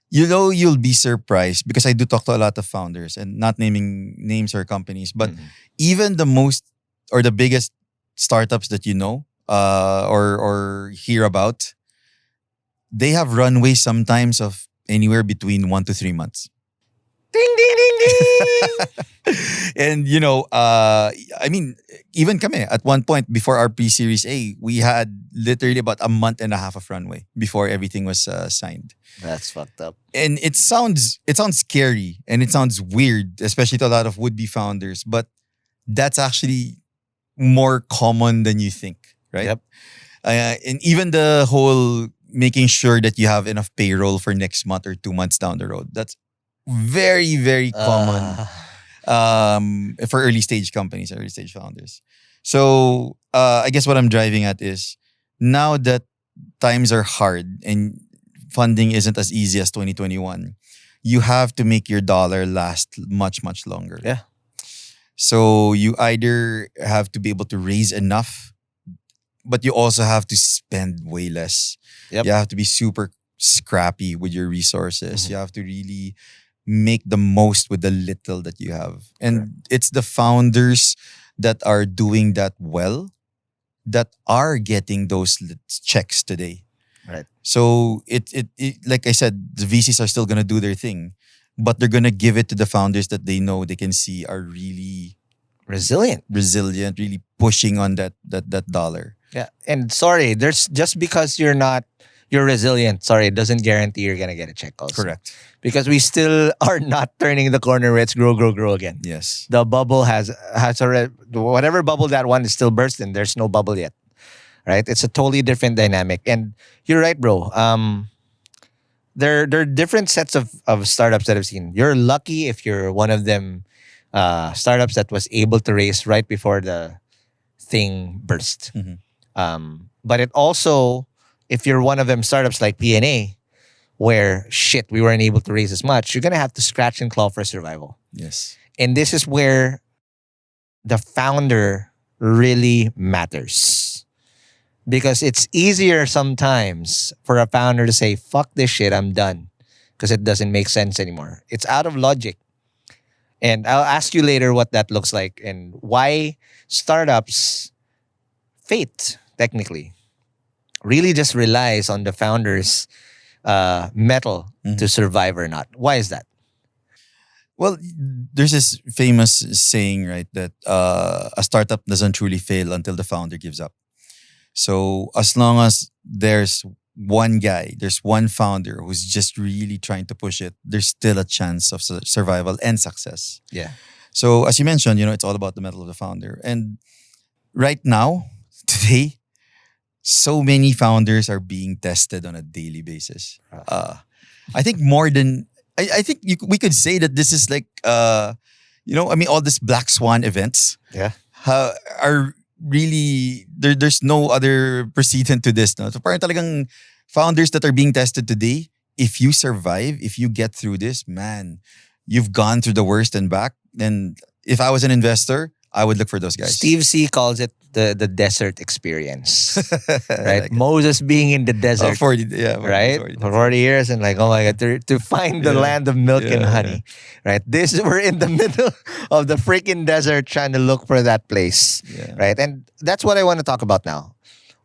You know, you'll be surprised because I do talk to a lot of founders and not naming names or companies, but even the most or the biggest startups that you know or hear about, they have runways sometimes of anywhere between 1 to 3 months. Ding, ding, ding, ding. And I mean, even kami at one point before our pre-series A, we had literally about a month and a half of runway before everything was signed. That's fucked up. And it sounds scary and it sounds weird, especially to a lot of would-be founders. But that's actually more common than you think, right? Yep. And even the whole making sure that you have enough payroll for next month or 2 months down the road. That's very, very common for early stage companies, early stage founders. So I guess what I'm driving at is now that times are hard and funding isn't as easy as 2021, you have to make your dollar last much, much longer. Yeah. So you either have to be able to raise enough, but you also have to spend way less. Yep. You have to be super scrappy with your resources. You have to really make the most with the little that you have. And it's the founders that are doing that well that are getting those checks today. Right. So it like I said, the VCs are still gonna do their thing, but they're gonna give it to the founders that they know they can see are really resilient, really pushing on that dollar. Yeah. And sorry, there's just because you're resilient, sorry, it doesn't guarantee you're gonna get a check also. Correct. Because we still are not turning the corner where it's grow again. Yes. The bubble has already, whatever bubble that one is still bursting, there's no bubble yet. Right? It's a totally different dynamic. And you're right, bro. There are different sets of startups that I've seen. You're lucky if you're one of them startups that was able to raise right before the thing burst. But it also, if you're one of them startups like PNA, where we weren't able to raise as much, you're going to have to scratch and claw for survival. Yes. And this is where the founder really matters. Because it's easier sometimes for a founder to say, fuck this shit, I'm done. Because it doesn't make sense anymore. It's out of logic. And I'll ask you later what that looks like and why startups' fate, technically, really just relies on the founder's mettle to survive or not. Why is that? Well, there's this famous saying, right, that a startup doesn't truly fail until the founder gives up. So as long as there's one guy, there's one founder who's just really trying to push it, there's still a chance of survival and success. Yeah. So as you mentioned, it's all about the mettle of the founder. And right now, today, so many founders are being tested on a daily basis. I think more than, I think we could say that this is like, all these black swan events are really, there's no other precedent to this. No? So parang talagang founders that are being tested today, if you survive, if you get through this, man, you've gone through the worst and back. And if I was an investor, I would look for those guys. Steve C calls it the desert experience. Right? Like Moses being in the desert. 40, right? 40. For 40 years and like, oh my God, to find the land of milk and honey. Right? We're in the middle of the freaking desert trying to look for that place. Yeah. Right? And that's what I want to talk about now.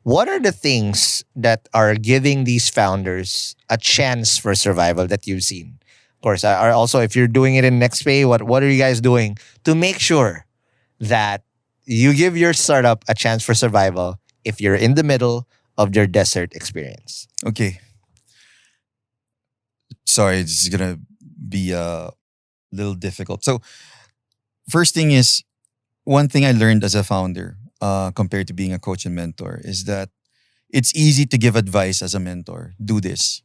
What are the things that are giving these founders a chance for survival that you've seen? Of course, also if you're doing it in NextPay, what are you guys doing to make sure that you give your startup a chance for survival if you're in the middle of your desert experience? Okay. Sorry, this is going to be a little difficult. So, first thing is, one thing I learned as a founder compared to being a coach and mentor is that it's easy to give advice as a mentor. Do this.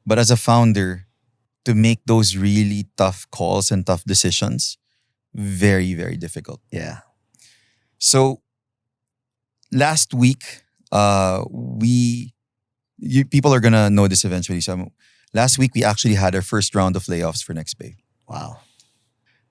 But as a founder, to make those really tough calls and tough decisions, very, very difficult. Yeah. So last week, people are gonna know this eventually. So last week we actually had our first round of layoffs for NextPay. Wow.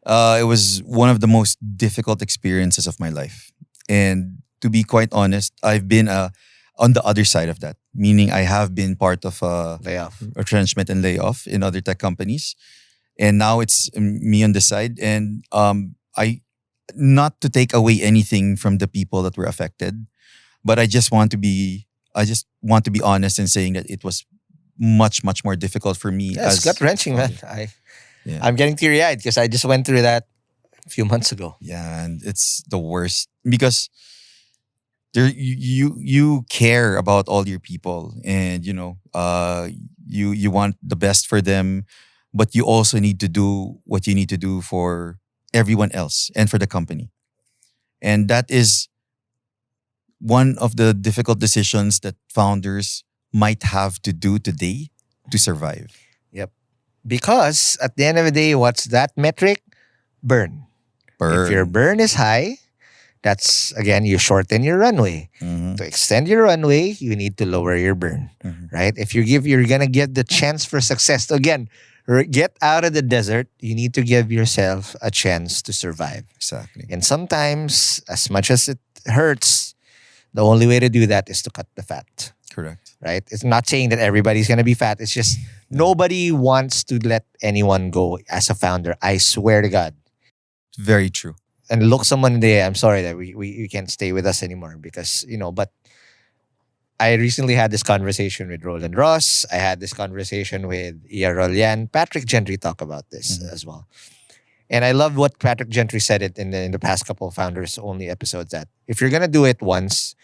It was one of the most difficult experiences of my life. And to be quite honest, I've been on the other side of that, meaning I have been part of Layoff. retrenchment and layoff in other tech companies. And now it's me on the side. And I, not to take away anything from the people that were affected, but I just want to be honest in saying that it was much, much more difficult for me. Yeah, it's gut wrenching, man. Yeah. I'm getting teary eyed because I just went through that a few months ago. Yeah, and it's the worst because you care about all your people, and you want the best for them, but you also need to do what you need to do for everyone else and for the company. And that is one of the difficult decisions that founders might have to do today to survive. Yep. Because at the end of the day, what's that metric? Burn. If your burn is high, that's again, you shorten your runway. Mhm. To extend your runway, you need to lower your burn, right? If you're gonna get the chance for success. So again, get out of the desert. You need to give yourself a chance to survive. Exactly. And sometimes, as much as it hurts, the only way to do that is to cut the fat, Correct. right? It's not saying that everybody's gonna be fat. It's just nobody wants to let anyone go as a founder. I swear to God. Very true. And look someone in the eye, I'm sorry that we can't stay with us anymore because, but I recently had this conversation with Roland Ross. I had this conversation with Ia Rolian. Patrick Gentry talked about this as well. And I love what Patrick Gentry said it in the past couple of Founders Only episodes, that if you're going to do it once,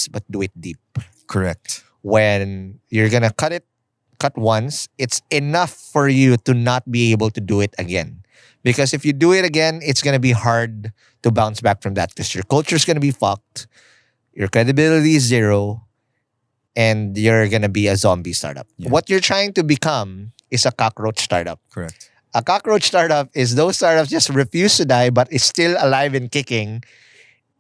but do it deep. Correct. When you're going to cut once, it's enough for you to not be able to do it again. Because if you do it again, it's going to be hard to bounce back from that because your culture is going to be fucked. Your credibility is zero. And you're going to be a zombie startup. Yeah. What you're trying to become is a cockroach startup. Correct. A cockroach startup is those startups just refuse to die but is still alive and kicking.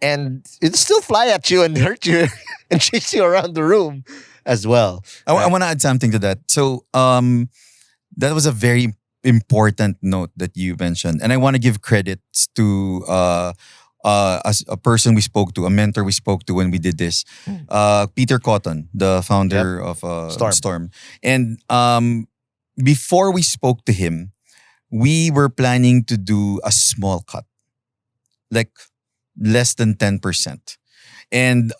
And it'll still fly at you and hurt you and chase you around the room as well. I want to add something to that. So that was a very important note that you mentioned. And I want to give credits to as a person we spoke to, a mentor we spoke to when we did this. Peter Cotton, the founder of Storm. And before we spoke to him, we were planning to do a small cut, like less than 10%. And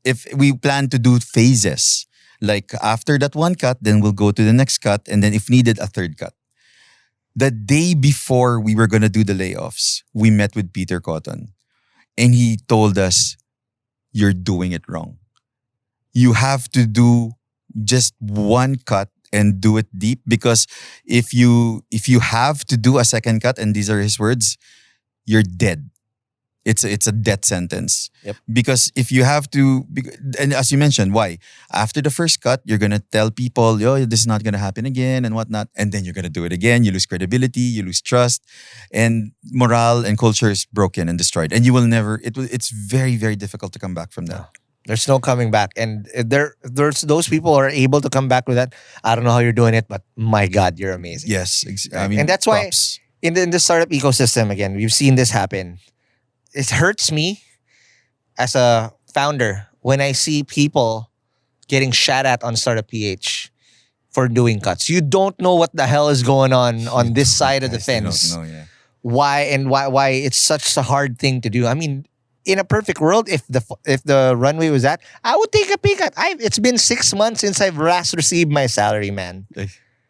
if we plan to do phases, like after that one cut, then we'll go to the next cut, and then if needed, a third cut. The day before we were going to do the layoffs, we met with Peter Cotton, and he told us, "You're doing it wrong. You have to do just one cut and do it deep, because if you have to do a second cut," and these are his words, "you're dead. It's a death sentence." Yep. Because if you have to, and as you mentioned, why? After the first cut, you're gonna tell people, "Yo, this is not gonna happen again," and whatnot, and then you're gonna do it again. You lose credibility, you lose trust, and morale and culture is broken and destroyed, and you will never. It's very, very difficult to come back from that. There's no coming back, and there's those people who are able to come back with that. I don't know how you're doing it, but my God, you're amazing. Yes, I mean, and that's why props. in the startup ecosystem, again, we've seen this happen. It hurts me as a founder when I see people getting shot at on Startup PH for doing cuts. You don't know what the hell is going on this side of the fence. Don't know, yeah. Why it's such a hard thing to do. I mean, in a perfect world, if the runway was that, I would take a pay cut. It's been 6 months since I've last received my salary, man.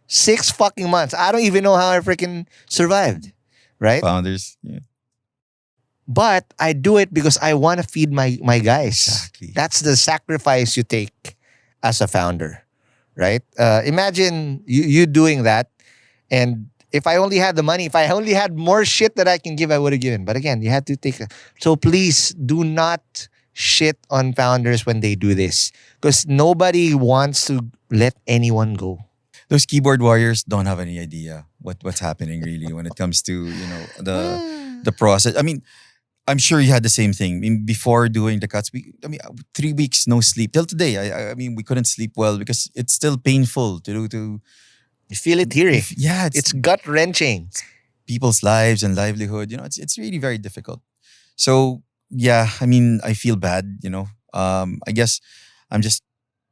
6 fucking months. I don't even know how I freaking survived. Right? Founders, yeah. But I do it because I want to feed my guys. Exactly. That's the sacrifice you take as a founder, right? Imagine you doing that, and if I only had the money, if I only had more shit that I can give, I would have given. But again, you had to take. So please do not shit on founders when they do this, because nobody wants to let anyone go. Those keyboard warriors don't have any idea what's happening really when it comes to the process. I mean, I'm sure you had the same thing. I mean, before doing the cuts, 3 weeks no sleep till today. I mean, we couldn't sleep well because it's still painful to do. You feel it teary. Yeah, It's gut wrenching. people's lives and livelihood. It's really very difficult. So yeah, I mean, I feel bad. I guess I'm just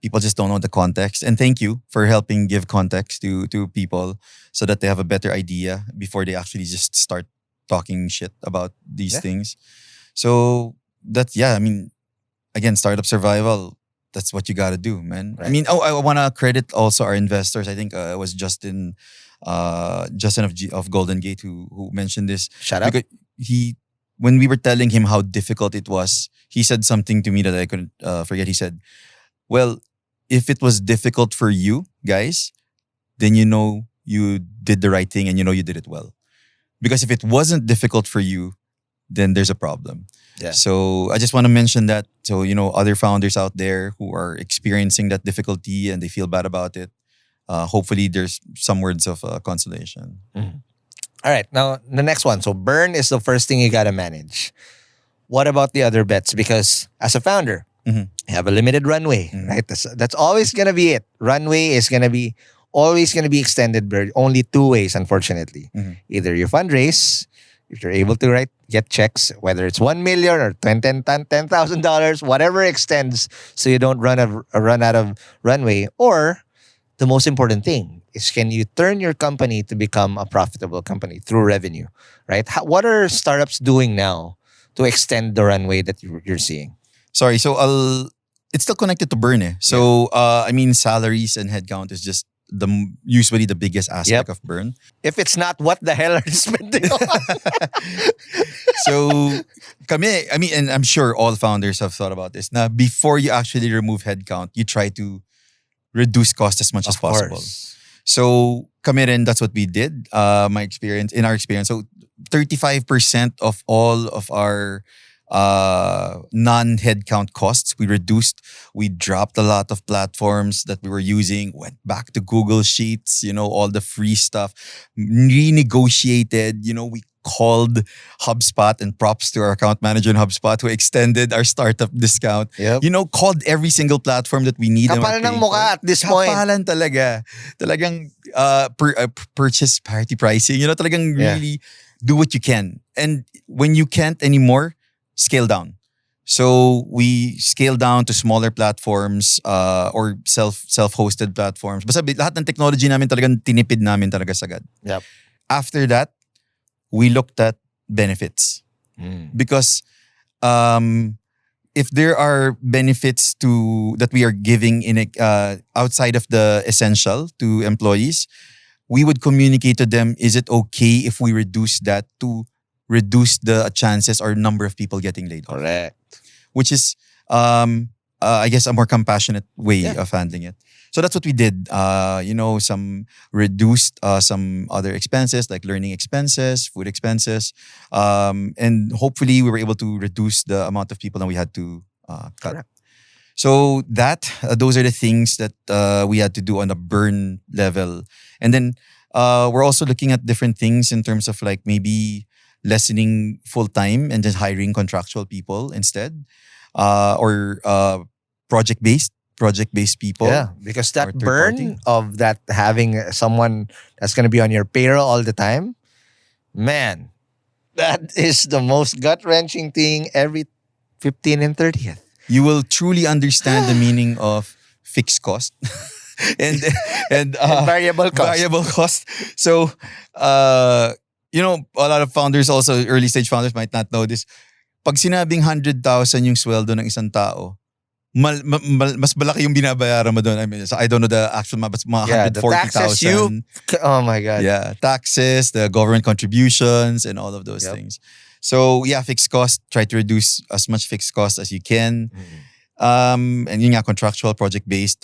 people just don't know the context. And thank you for helping give context to people so that they have a better idea before they actually just start talking shit about these things. So that's I mean, again, startup survival. That's what you got to do, man. Right. I mean, I want to credit also our investors. I think it was Justin of Golden Gate who mentioned this. Shut up. Because when we were telling him how difficult it was, he said something to me that I couldn't forget. He said, well, if it was difficult for you guys, then you did the right thing and you did it well. Because if it wasn't difficult for you, then there's a problem. Yeah. So I just want to mention that. So, other founders out there who are experiencing that difficulty and they feel bad about it, hopefully there's some words of consolation. Mm-hmm. All right. Now, the next one. So burn is the first thing you got to manage. What about the other bets? Because as a founder, you have a limited runway, right? That's always going to be it. Runway is always going to be extended, burn. Only two ways, unfortunately. Either you fundraise, if you're able to get checks, whether it's 1 million or $10,000, whatever extends, so you don't run out of runway. Or the most important thing is, can you turn your company to become a profitable company through revenue, right? What are startups doing now to extend the runway that you're seeing? Sorry, so it's still connected to burn. So I mean, salaries and headcount is just usually the biggest aspect of burn. If it's not, what the hell are you spending on? So, I mean, and I'm sure all founders have thought about this. Now, before you actually remove headcount, you try to reduce cost as much as possible. So, that's what we did. In our experience. So, 35% of all of our non-headcount costs we reduced. We dropped a lot of platforms that we were using, went back to Google Sheets, all the free stuff, renegotiated, we called HubSpot, and props to our account manager in HubSpot who extended our startup discount. Yep. Called every single platform that we need. Kapalan ng mukha at this point. Kapalan talaga. Talagang purchase parity pricing. Talagang really do what you can. And when you can't anymore, scale down. So we scale down to smaller platforms or self-hosted platforms. Basta lahat ng technology namin talagang tinipid namin talaga sagad. Yep. After that, we looked at benefits. Because if there are benefits that we are giving outside of the essential to employees, we would communicate to them, is it okay if we reduce that to reduce the chances or number of people getting laid off? Correct. Which is, I guess, a more compassionate way of handling it. So that's what we did. Some reduced some other expenses like learning expenses, food expenses. And hopefully we were able to reduce the amount of people that we had to cut. Correct. So those are the things that we had to do on a burn level. And then we're also looking at different things in terms of maybe lessening full-time and just hiring contractual people instead. Or project-based people. Yeah, because that burn of that having someone that's going to be on your payroll all the time, man, that is the most gut-wrenching thing every 15th and 30th. You will truly understand the meaning of fixed cost and variable cost. Variable cost. So, a lot of founders also, early stage founders might not know this. Pag sinabing 100,000 yung sweldo ng isang tao, mas malaki yung binabayaran mo doon. I mean, so I don't know the actual, but mga 140,000. Oh my God. Yeah, taxes, the government contributions, and all of those things. So fixed cost. Try to reduce as much fixed cost as you can. And yun nga, contractual, project-based,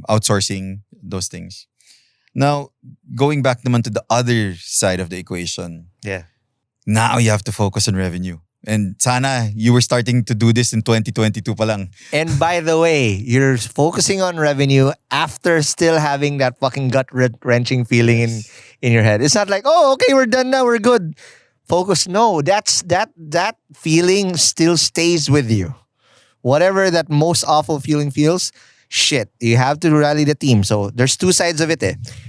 outsourcing, those things. Now, going back naman to the other side of the equation. Yeah. Now you have to focus on revenue. And sana you were starting to do this in 2022 pa lang. And by the way, you're focusing on revenue after still having that fucking gut-wrenching feeling in your head. It's not like, oh, okay, we're done now, we're good. Focus. No, that feeling still stays with you. Whatever that most awful feeling feels, shit, you have to rally the team. So there's two sides of it.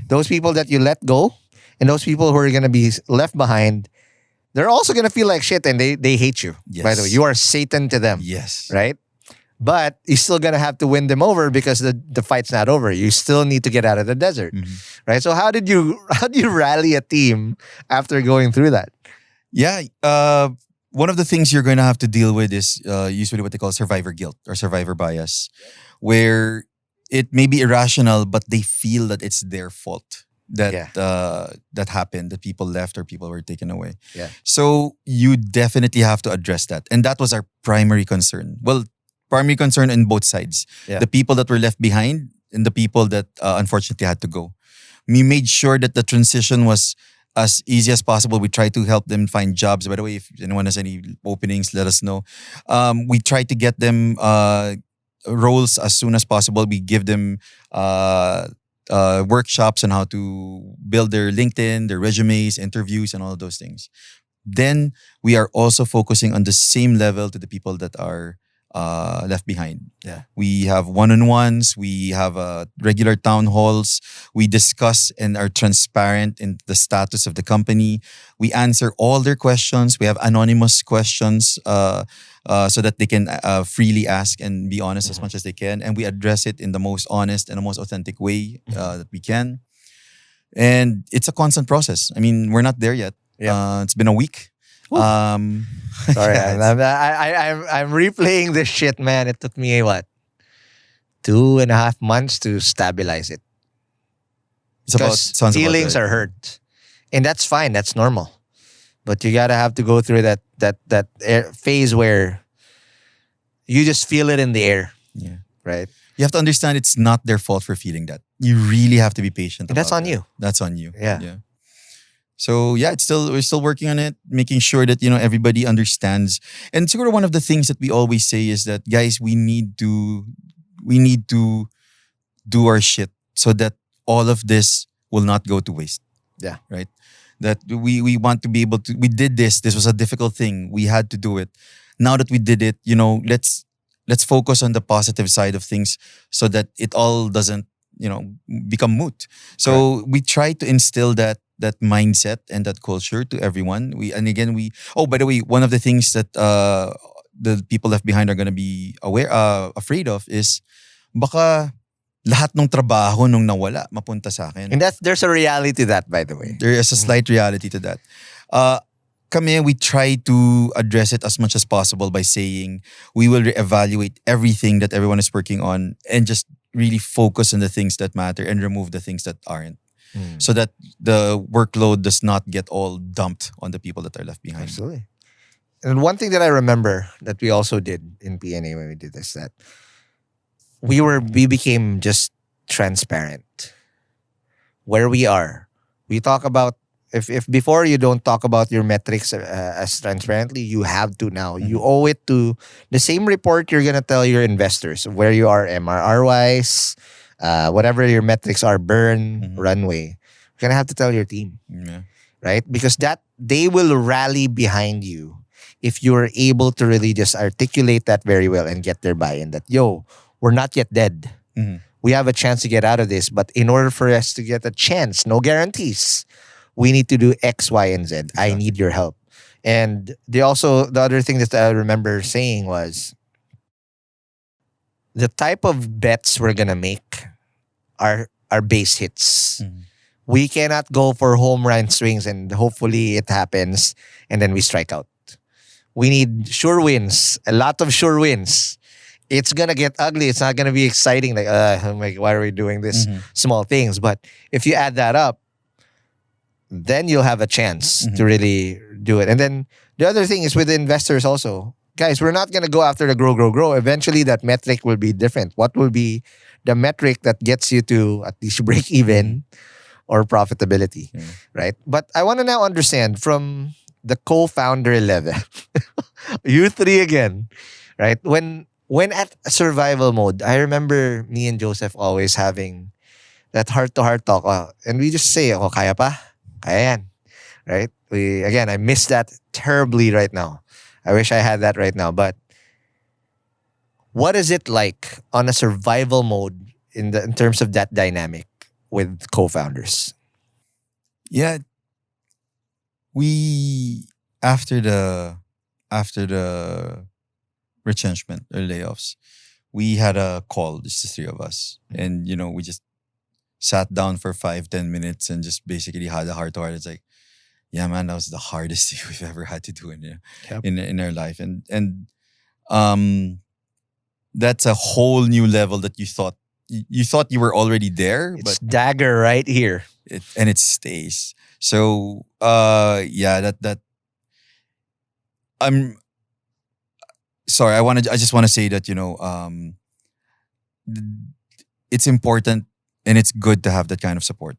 Those people that you let go And those people who are going to be left behind, they're also going to feel like shit and they hate you. Yes. By the way, you are Satan to them. Yes. Right? But you're still going to have to win them over because the fight's not over. You still need to get out of the desert. Right? So how did you rally a team after going through that? Yeah. One of the things you're going to have to deal with is usually what they call survivor guilt or survivor bias, where it may be irrational, but they feel that it's their fault that that happened, that people left or people were taken away. Yeah. So you definitely have to address that. And that was our primary concern. Well, primary concern on both sides. Yeah. The people that were left behind and the people that unfortunately had to go. We made sure that the transition was as easy as possible. We try to help them find jobs. By the way, if anyone has any openings, let us know. We try to get them roles as soon as possible. We give them workshops on how to build their LinkedIn, their resumes, interviews, and all of those things. Then we are also focusing on the same level to the people that are left behind. Yeah. We have one-on-ones. We have regular town halls. We discuss and are transparent in the status of the company. We answer all their questions. We have anonymous questions so that they can freely ask and be honest as much as they can. And we address it in the most honest and the most authentic way that we can. And it's a constant process. I mean, we're not there yet. Yeah. It's been a week. Sorry, I'm replaying this shit, man. It took me what, 2.5 months to stabilize it. Because feelings are hurt, and that's fine. That's normal. But you gotta have to go through that phase where you just feel it in the air. Yeah. Right. You have to understand it's not their fault for feeling that. You really have to be patient. And that's on you. That's on you. Yeah. So yeah, we're still working on it, making sure that everybody understands. And sort of one of the things that we always say is that, guys, we need to do our shit so that all of this will not go to waste. Yeah. Right? That we want to be able to. We did this. This was a difficult thing. We had to do it. Now that we did it, let's focus on the positive side of things so that it all doesn't become moot. So we try to instill that mindset and that culture to everyone. By the way, one of the things that the people left behind are going to be afraid of is baka lahat ng trabaho nung nawala mapunta sa akin. And there's a reality to that, by the way. There is a slight reality to that. We try to address it as much as possible by saying we will reevaluate everything that everyone is working on and just really focus on the things that matter and remove the things that aren't. So that the workload does not get all dumped on the people that are left behind. Absolutely. And one thing that I remember that we also did in PNA when we did this, that we became just transparent. Where we are. We talk about, if before you don't talk about your metrics as transparently, you have to now. You owe it to the same report you're going to tell your investors where you are MRR-wise, whatever your metrics are, burn, runway. You're going to have to tell your team. Yeah. Right? Because they will rally behind you if you're able to really just articulate that very well and get their buy-in that, we're not yet dead. We have a chance to get out of this, but in order for us to get a chance, no guarantees, we need to do X, Y, and Z. Exactly. I need your help. And the other thing that I remember saying was, the type of bets we're gonna make are base hits. We cannot go for home run swings and hopefully it happens and then we strike out. We need sure wins, a lot of sure wins. It's gonna get ugly. It's not gonna be exciting. Like, why are we doing this small things? But if you add that up, then you'll have a chance to really do it. And then the other thing is with the investors also. Guys, we're not going to go after the grow. Eventually, that metric will be different. What will be the metric that gets you to at least break even or profitability, right? But I want to now understand from the co-founder level, you three again, right? When at survival mode, I remember me and Joseph always having that heart-to-heart talk. And we just say, kaya pa? Kaya yan. Right? I miss that terribly right now. I wish I had that right now. But what is it like on a survival mode in terms of that dynamic with co-founders? Yeah, we after the retrenchment or layoffs, we had a call, just the three of us, and we just sat down for 5-10 minutes and just basically had a heart to heart. It's like, yeah, man, that was the hardest thing we've ever had to do Yep. in our life, and um, that's a whole new level that you thought you were already there, It's but dagger right here. it stays. So yeah, that I'm sorry. I just want to say that th- it's important and it's good to have that kind of support.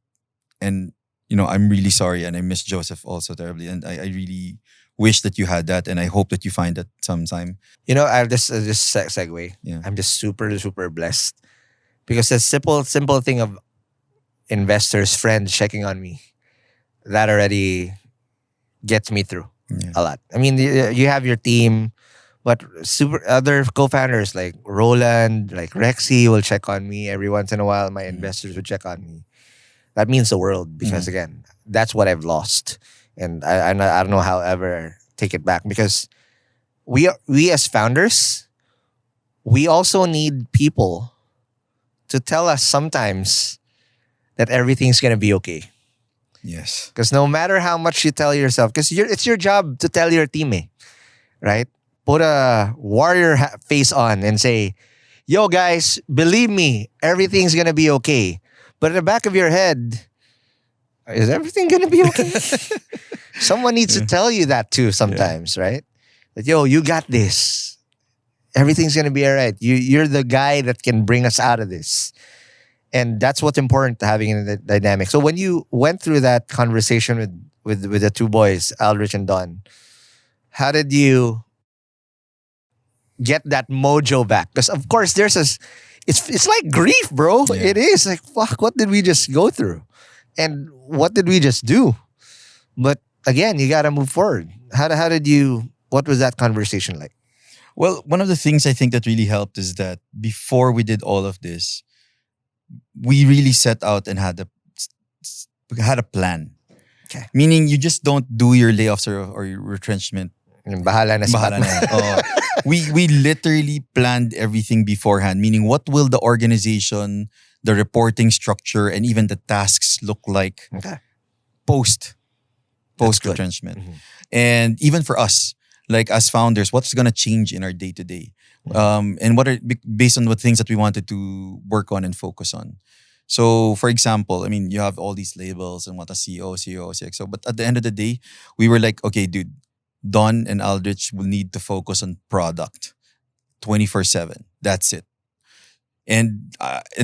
And I'm really sorry, and I miss Joseph also terribly, and I really wish that you had that, and I hope that you find that sometime. I just segue. Yeah. I'm just super super blessed because the simple thing of investors, friends checking on me, that already gets me through Yeah. a lot. I mean, you have your team, but super other co-founders like Roland, like Rexy will check on me every once in a while. My investors would check on me. That means the world because again, that's what I've lost, and I don't know how I'll ever take it back because we as founders, we also need people to tell us sometimes that everything's gonna be okay. Yes. Because no matter how much you tell yourself, because it's your job to tell your team, right? Put a warrior face on and say, yo guys, believe me, everything's gonna be okay. But in the back of your head, is everything gonna be okay? Someone needs to tell you that too sometimes, right? That yo, you got this. Everything's gonna be all right. You're the guy that can bring us out of this. And that's what's important to having in the dynamic. So when you went through that conversation with the two boys, Aldrich and Don, how did you get that mojo back? Because of course it's like grief, bro. Yeah. It is like fuck. What did we just go through, and what did we just do? But again, you gotta move forward. How did you? What was that conversation like? Well, one of the things I think that really helped is that before we did all of this, we really set out and had a plan. Okay. Meaning you just don't do your layoffs or your retrenchment. Bahala na si Bahala Batman. na. Oo. we literally planned everything beforehand. Meaning, what will the organization, the reporting structure, and even the tasks look like Okay. post That's good. retrenchment, Mhm. and even for us, like as founders, what's gonna change in our day to day, and what are based on what things that we wanted to work on and focus on. So, for example, I mean, you have all these labels and what a CEO, CXO, but at the end of the day, we were like, okay, dude, Don and Aldrich will need to focus on product 24/7. That's it. And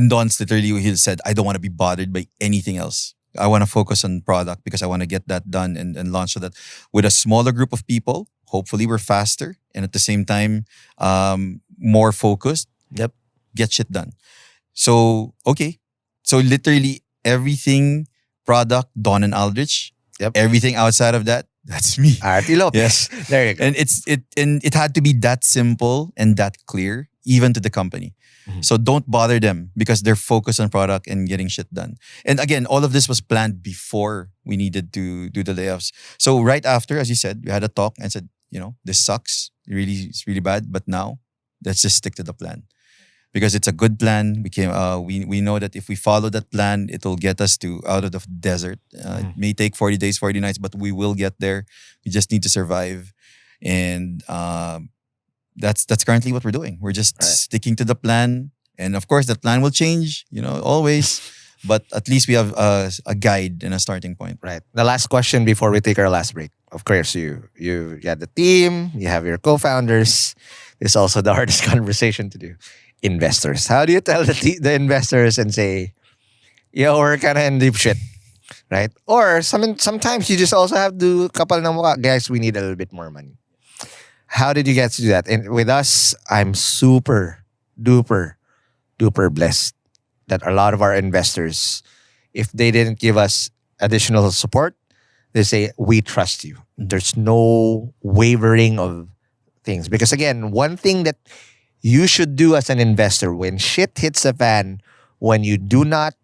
Don's literally, he said, I don't want to be bothered by anything else. I want to focus on product because I want to get that done and launch so that with a smaller group of people, hopefully we're faster and at the same time more focused. Yep. Get shit done. So, okay. So literally everything product, Don and Aldrich. Yep. Everything outside of that, that's me. Artie Lopez. Yes. There you go. And it had to be that simple and that clear, even to the company. Mhm. So don't bother them because they're focused on product and getting shit done. And again, all of this was planned before we needed to do the layoffs. So right after, as you said, we had a talk and said, this sucks. It's really bad. But now let's just stick to the plan. Because it's a good plan. We know that if we follow that plan, it'll get us out of the desert. It may take 40 days, 40 nights, but we will get there. We just need to survive. And that's currently what we're doing. We're just sticking to the plan. And of course, that plan will change, always. But at least we have a guide and a starting point. Right. The last question before we take our last break. Of course, you got the team, you have your co-founders. This is also the hardest conversation to do. Investors. How do you tell the investors and say, yo, we're kind of in deep shit, right? Or sometimes you just also have to kapal ng mukha. Guys, we need a little bit more money. How did you guys do that? And with us, I'm super duper blessed that a lot of our investors, if they didn't give us additional support, they say, we trust you. There's no wavering of things. Because again, one thing that you should do as an investor when shit hits the fan, when you do not,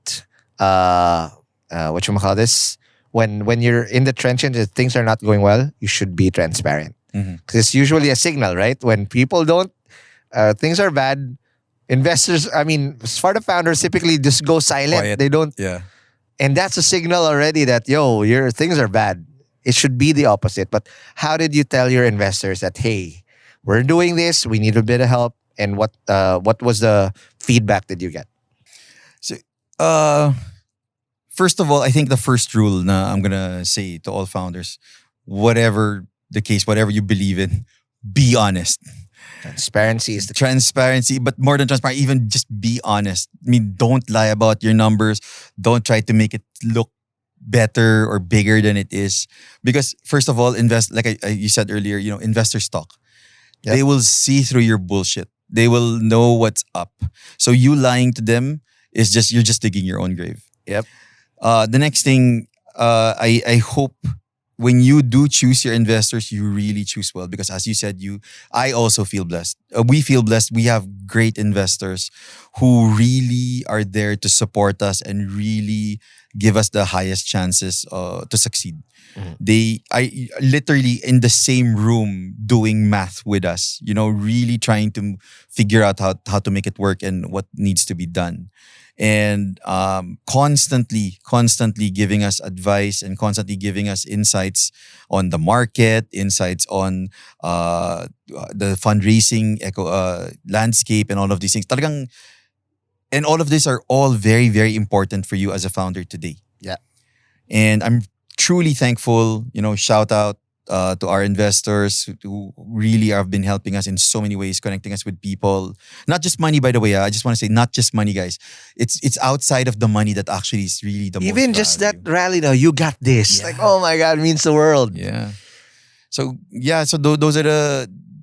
when you're in the trenches and things are not going well, you should be transparent. Because it's usually a signal, right? When people don't, things are bad, investors, I mean, for the founders, typically just go silent. Quiet. They don't, Yeah. and that's a signal already that, your things are bad. It should be the opposite. But how did you tell your investors that, hey, we're doing this, we need a bit of help? And what was the feedback that you get? So, first of all, I think the first rule na I'm gonna say to all founders, whatever the case, whatever you believe in, be honest. Transparency is the Transparency, but more than transparent, even just be honest. I mean, don't lie about your numbers. Don't try to make it look better or bigger than it is. Because first of all, like you said earlier, investors talk. Yep. They will see through your bullshit. They will know what's up. So you lying to them is you're just digging your own grave. Yep. The next thing, I hope when you do choose your investors, you really choose well, because as you said, I also feel blessed. We feel blessed. We have great investors who really are there to support us and really give us the highest chances to succeed. They are literally in the same room doing math with us, really trying to figure out how to make it work and what needs to be done. And constantly giving us advice and constantly giving us insights on the market, insights on the fundraising landscape and all of these things. Talagang, and all of these are all very, very important for you as a founder today. Yeah. And I'm truly thankful, shout out to our investors who really have been helping us in so many ways, connecting us with people. Not just money, by the way. I just want to say, not just money, guys. It's outside of the money that actually is really the most even just value. that rally now, you got this. Yeah. Like, oh my God, it means the world. Yeah. So those are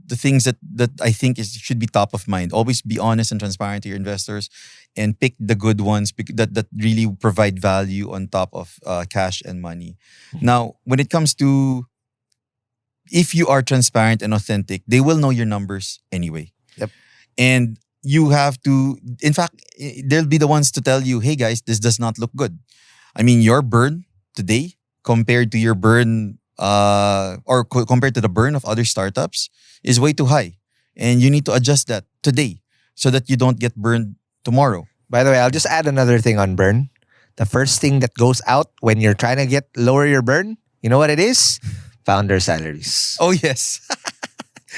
the things that I think should be top of mind. Always be honest and transparent to your investors, and pick the good ones that really provide value on top of cash and money. Now, when it comes to, if you are transparent and authentic, they will know your numbers anyway. Yep. And you have to, in fact, they'll be the ones to tell you, hey guys, this does not look good. I mean, your burn today compared to your burn compared to the burn of other startups is way too high. And you need to adjust that today so that you don't get burned tomorrow. By the way, I'll just add another thing on burn. The first thing that goes out when you're trying to lower your burn, you know what it is? Founder salaries. Oh, yes.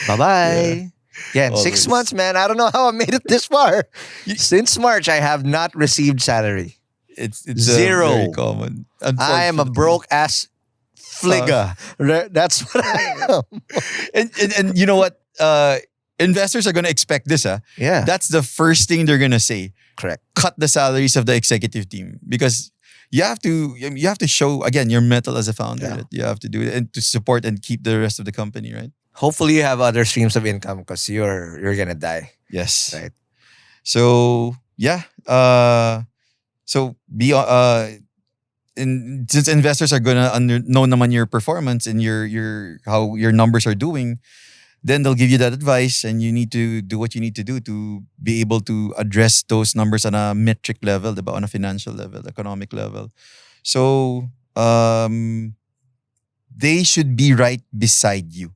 Bye-bye. Yeah, in 6 Always. months, man. I don't know how I made it this far. Since March, I have not received salary. It's Zero. very common. I am a broke ass fligga. That's what I am. And you know what? Investors are going to expect this. Yeah. That's the first thing they're going to say. Correct. Cut the salaries of the executive team, because you have to show, again, your mettle as a founder. Yeah. That you have to do it and to support and keep the rest of the company, right? Hopefully you have other streams of income because you're gonna die. Yes. Right. So yeah. So be and since investors are gonna know naman your performance and your how your numbers are doing, then they'll give you that advice, and you need to do what you need to do to be able to address those numbers on a metric level, diba? On a financial level, economic level. So they should be right beside you.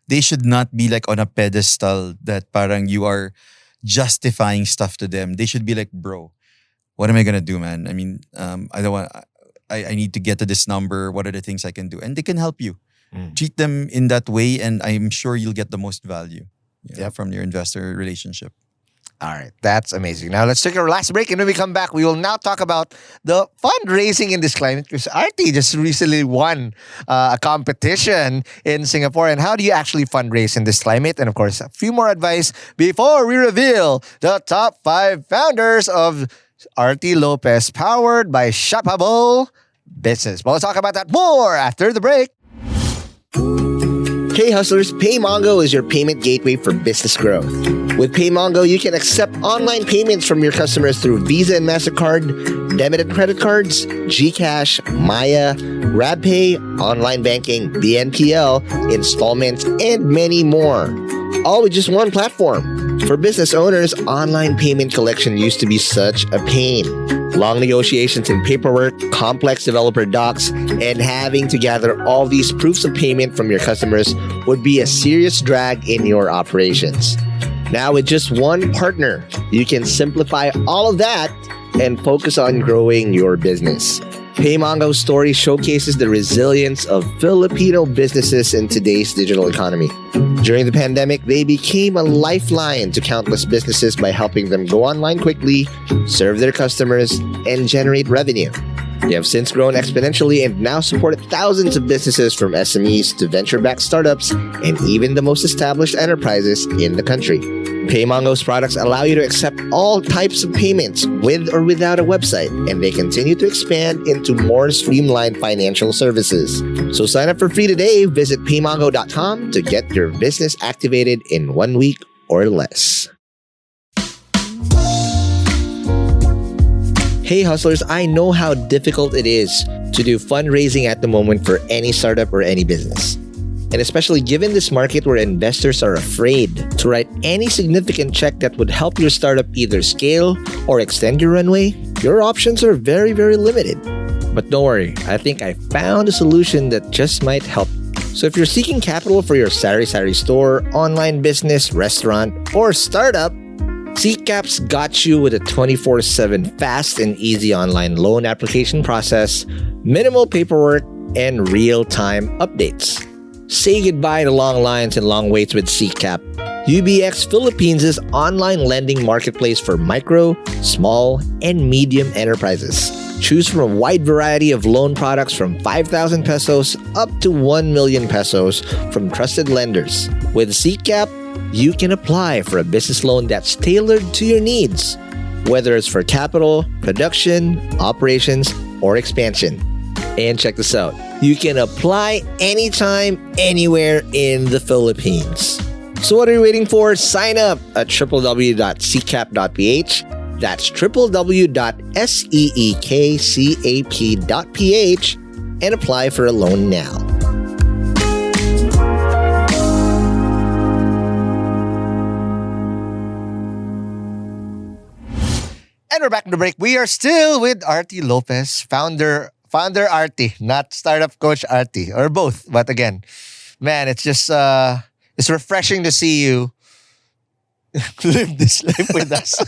They should not be like on a pedestal that parang you are justifying stuff to them. They should be like, bro, what am I gonna do, man? I mean, I don't want. I need to get to this number. What are the things I can do? And they can help you. Treat them in that way, and I'm sure you'll get the most value from your investor relationship. All right, that's amazing. Now let's take our last break, and when we come back, we will now talk about the fundraising in this climate. Because Artie just recently won a competition in Singapore, and how do you actually fundraise in this climate? And of course, a few more advice before we reveal the top 5 founders of Artie Lopez, powered by Shoppable Business. We'll talk about that more after the break. Hey hustlers, PayMongo is your payment gateway for business growth. With PayMongo, you can accept online payments from your customers through Visa and MasterCard, debit and credit cards, GCash, Maya, RabPay, online banking, BNPL, installments, and many more. All with just one platform. For business owners, online payment collection used to be such a pain. Long negotiations and paperwork, complex developer docs, and having to gather all these proofs of payment from your customers would be a serious drag in your operations. Now, with just one partner, you can simplify all of that and focus on growing your business. PayMongo's story showcases the resilience of Filipino businesses in today's digital economy. During the pandemic, they became a lifeline to countless businesses by helping them go online quickly, serve their customers, and generate revenue. They have since grown exponentially and now support thousands of businesses from SMEs to venture-backed startups and even the most established enterprises in the country. PayMongo's products allow you to accept all types of payments with or without a website, and they continue to expand into more streamlined financial services. So sign up for free today. Visit paymongo.com to get your business activated in 1 week or less. Hey hustlers, I know how difficult it is to do fundraising at the moment for any startup or any business. And especially given this market where investors are afraid to write any significant check that would help your startup either scale or extend your runway, your options are very, very limited. But don't worry, I think I found a solution that just might help. So if you're seeking capital for your sari-sari store, online business, restaurant, or startup, SeekCap's got you with a 24/7 fast and easy online loan application process, minimal paperwork, and real-time updates. Say goodbye to long lines and long waits with SeekCap. UBX Philippines' online lending marketplace for micro, small, and medium enterprises. Choose from a wide variety of loan products from 5,000 pesos up to 1 million pesos from trusted lenders. With SeekCap, you can apply for a business loan that's tailored to your needs, whether it's for capital, production, operations, or expansion. And check this out. You can apply anytime, anywhere in the Philippines. So what are you waiting for? Sign up at www.seekcap.ph. That's www.seekcap.ph and apply for a loan now. And we're back from the break. We are still with Artie Lopez, founder Artie, not startup coach Artie, or both. But again, man, it's just it's refreshing to see you live this life with us.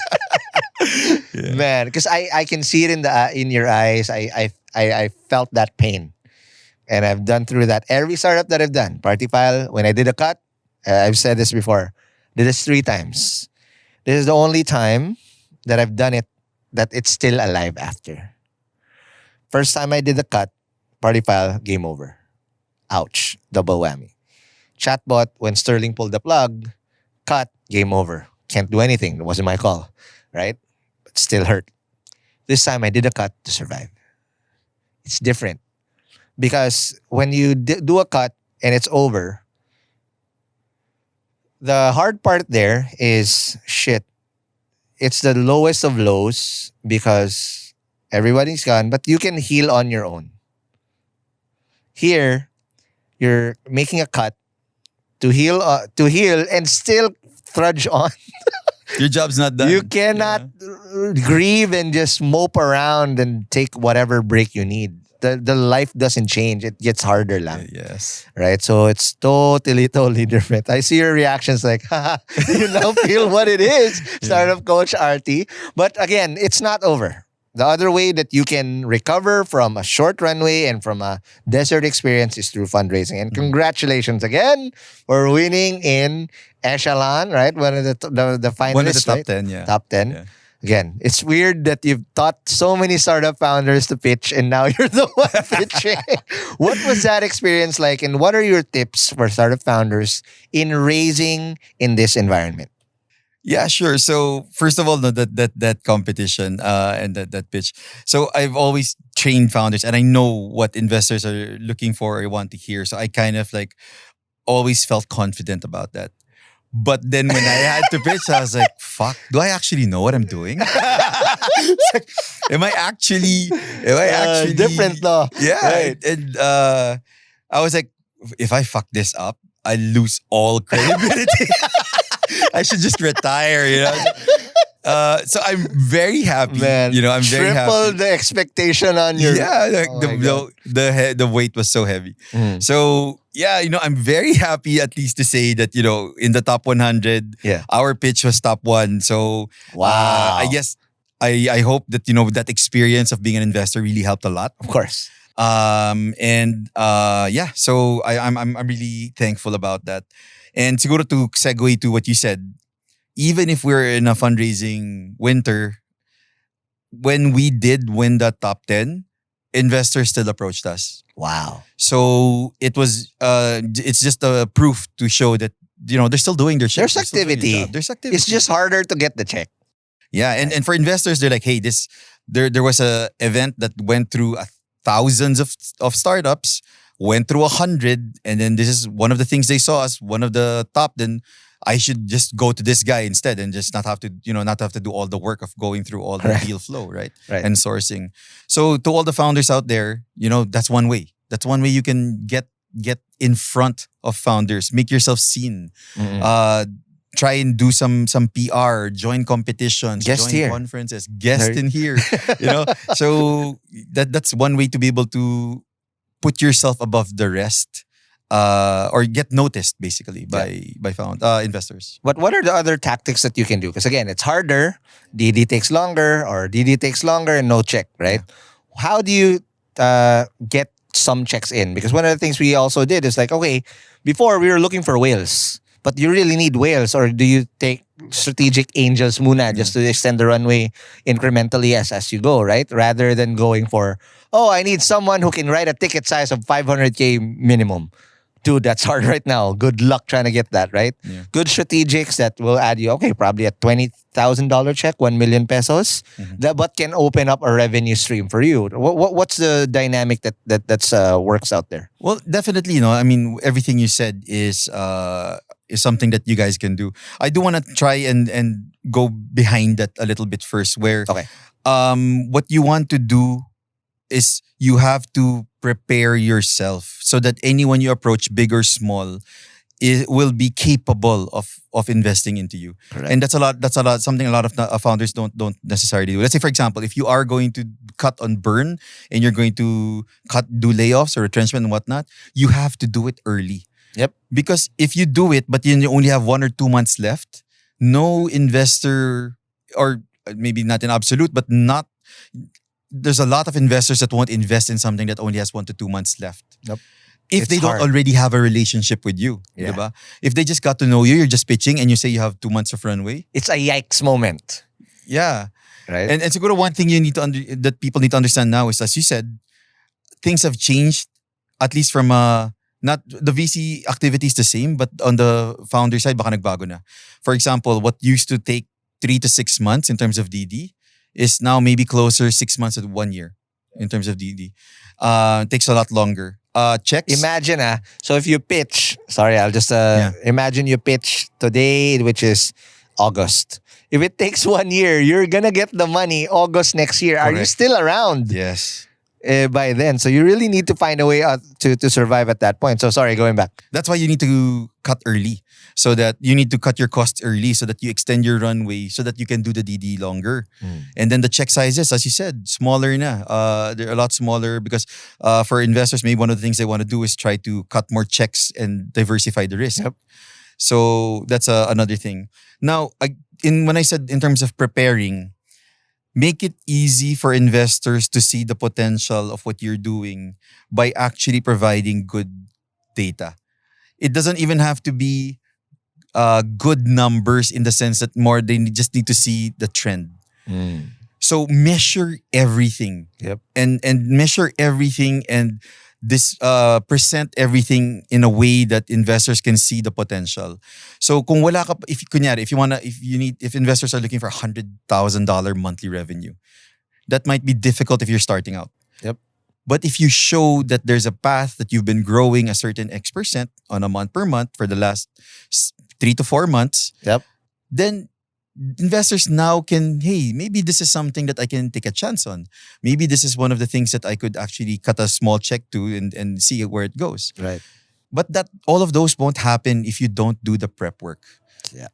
Yeah. Man, because I can see it in your eyes. I felt that pain, and I've done through that. Every startup that I've done, Party File, when I did a cut, I've said this before, did this 3 times. This is the only time that I've done it that it's still alive after. First time I did the cut, Party File, game over. Ouch. Double whammy. Chatbot, when Sterling pulled the plug, cut, game over. Can't do anything. It wasn't my call. Right? But still hurt. This time I did a cut to survive. It's different. Because when you do a cut and it's over, the hard part there is shit. It's the lowest of lows because everybody's gone, but you can heal on your own. Here, you're making a cut to heal and still trudge on. Your job's not done. You cannot grieve and just mope around and take whatever break you need. The life doesn't change. It gets harder lang. Yes. Right? So it's totally different. I see your reactions like, haha, you now feel what it is, startup coach Artie. But again, it's not over. The other way that you can recover from a short runway and from a desert experience is through fundraising. And congratulations again for winning in Echelon, right? One of the finalists, One of the top right? 10, yeah. Top 10. Yeah. Again, it's weird that you've taught so many startup founders to pitch and now you're the one pitching. What was that experience like, and what are your tips for startup founders in raising in this environment? Yeah, sure. So first of all, that competition and that pitch. So I've always trained founders, and I know what investors are looking for or want to hear. So I kind of like always felt confident about that. But then when I had to pitch, I was like, "Fuck! Do I actually know what I'm doing? It's like, am I actually different though?" Yeah, right. And I was like, if I fuck this up, I lose all credibility. I should just retire, so I'm very happy. Man, I'm very triple happy. the expectation on your. Yeah, like Oh my God. the weight was so heavy. Mm. So yeah, I'm very happy at least to say that in the top 100, Yeah. our pitch was top one. So Wow. I guess I hope that that experience of being an investor really helped a lot. Of course. So I'm really thankful about that. And siguro to segue to what you said, even if we're in a fundraising winter, when we did win the top 10, investors still approached us. Wow. So it's just a proof to show that they're still doing their shit. There's They're still doing their activity. job. There's activity. It's just harder to get the check. Yeah, and for investors, they're like, hey, there was a event that went through thousands of startups, went through 100, and then this is one of the things they saw as one of the top. Then I should just go to this guy instead and just not have to do all the work of going through all the Right. deal flow, right? Right. And sourcing. So to all the founders out there, that's one way. That's one way you can get in front of founders, make yourself seen. Mm-mm. Try and do some PR, join competitions, Guest join here. conferences, guest Right. in here. So that's one way to be able to put yourself above the rest, or get noticed basically by investors. But what are the other tactics that you can do? Because again, it's harder. DD takes longer, or DD takes longer and no check, right? How do you get some checks in? Because one of the things we also did is like, okay, before we were looking for whales, but you really need whales, or do you take strategic angels muna just to extend the runway incrementally as you go, right? Rather than going for, I need someone who can write a ticket size of 500K minimum. Dude, that's hard right now. Good luck trying to get that, right? Yeah. Good strategics that will add you, probably a $20,000 check, 1 million pesos, that but can open up a revenue stream for you. What's the dynamic that's works out there? Well, definitely, I mean, everything you said is something that you guys can do. I do want to try and go behind that a little bit first, where Okay. what you want to do is you have to prepare yourself so that anyone you approach, big or small, will be capable of investing into you. Correct. And that's something a lot of founders don't necessarily do. Let's say, for example, if you are going to cut on burn and you're going to do layoffs or retrenchment and whatnot, you have to do it early. Yep. Because if you do it, but you only have 1 or 2 months left, no investor, or maybe not in absolute, but there's a lot of investors that won't invest in something that only has 1 to 2 months left. Yep. If It's they don't hard. already have a relationship with you. Yeah. Diba? If they just got to know you, you're just pitching and you say you have 2 months of runway. It's a yikes moment, Yeah. right? And siguro one thing you need that people need to understand now is, as you said, things have changed, at least from not the VC activity is the same, but on the founder side, baka nagbago na. For example, what used to take 3 to 6 months in terms of DD is now maybe closer 6 months to 1 year in terms of DD. Takes a lot longer. Checks. Imagine, so if you pitch, I'll just Yeah. imagine you pitch today, which is August. If it takes 1 year, you're gonna get the money August next year. Are you Correct. still around Yes. by then? So you really need to find a way out to survive at that point. So going back. That's why you need to cut early. So that you need to cut your costs early so that you extend your runway so that you can do the DD longer. And then the check sizes, as you said, smaller na. They're a lot smaller because for investors, maybe one of the things they want to do is try to cut more checks and diversify the risk. Yep. So that's another thing. Now, when I said in terms of preparing, make it easy for investors to see the potential of what you're doing by actually providing good data. It doesn't even have to be good numbers in the sense that they just need to see the trend. So measure everything. Yep. And measure everything and this present everything in a way that investors can see the potential. So kung wala ka, if investors are looking for $100,000 monthly revenue, that might be difficult if you're starting out. Yep. But if you show that there's a path that you've been growing a certain X% on a month per month for the last 3 to 4 months, Yep. then investors now can, hey, maybe this is something that I can take a chance on. Maybe this is one of the things that I could actually cut a small check to and see where it goes. Right. But all of those won't happen if you don't do the prep work. Yeah.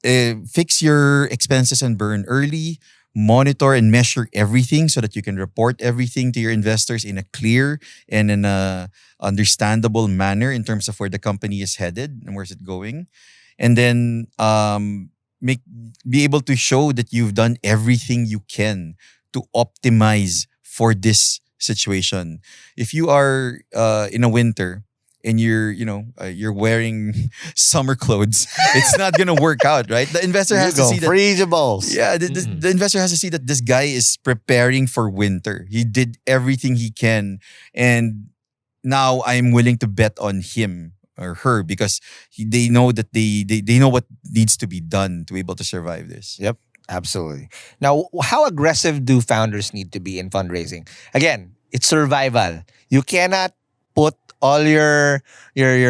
fix your expenses and burn early. Monitor and measure everything so that you can report everything to your investors in a clear and in a understandable manner in terms of where the company is headed and where's it going. And then be able to show that you've done everything you can to optimize for this situation. If you are in a winter and you're wearing summer clothes, it's not gonna work out, right? The investor has to see that. Freezables. Yeah, the investor has to see that this guy is preparing for winter. He did everything he can, and now I'm willing to bet on him or her because they know that they know what needs to be done to be able to survive this. Yep. Absolutely. Now, how aggressive do founders need to be in fundraising? Again, it's survival. You cannot put all your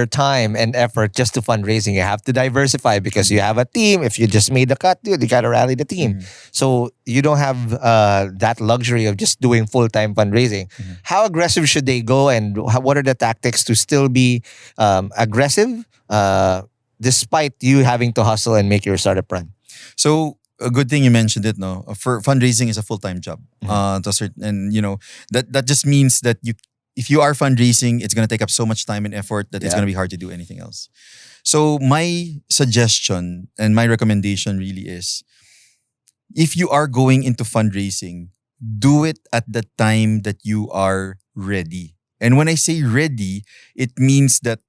time and effort just to fundraising. You have to diversify because you have a team. If you just made the cut, dude, you got to rally the team. So you don't have that luxury of just doing full-time fundraising. How aggressive should they go, and what are the tactics to still be aggressive despite you having to hustle and make your startup run? So a good thing you mentioned it. No, for fundraising is a full-time job. And that just means that if you are fundraising, it's going to take up so much time and effort that it's going to be hard to do anything else. So my suggestion and my recommendation really is, if you are going into fundraising, do it at the time that you are ready. And when I say ready, it means that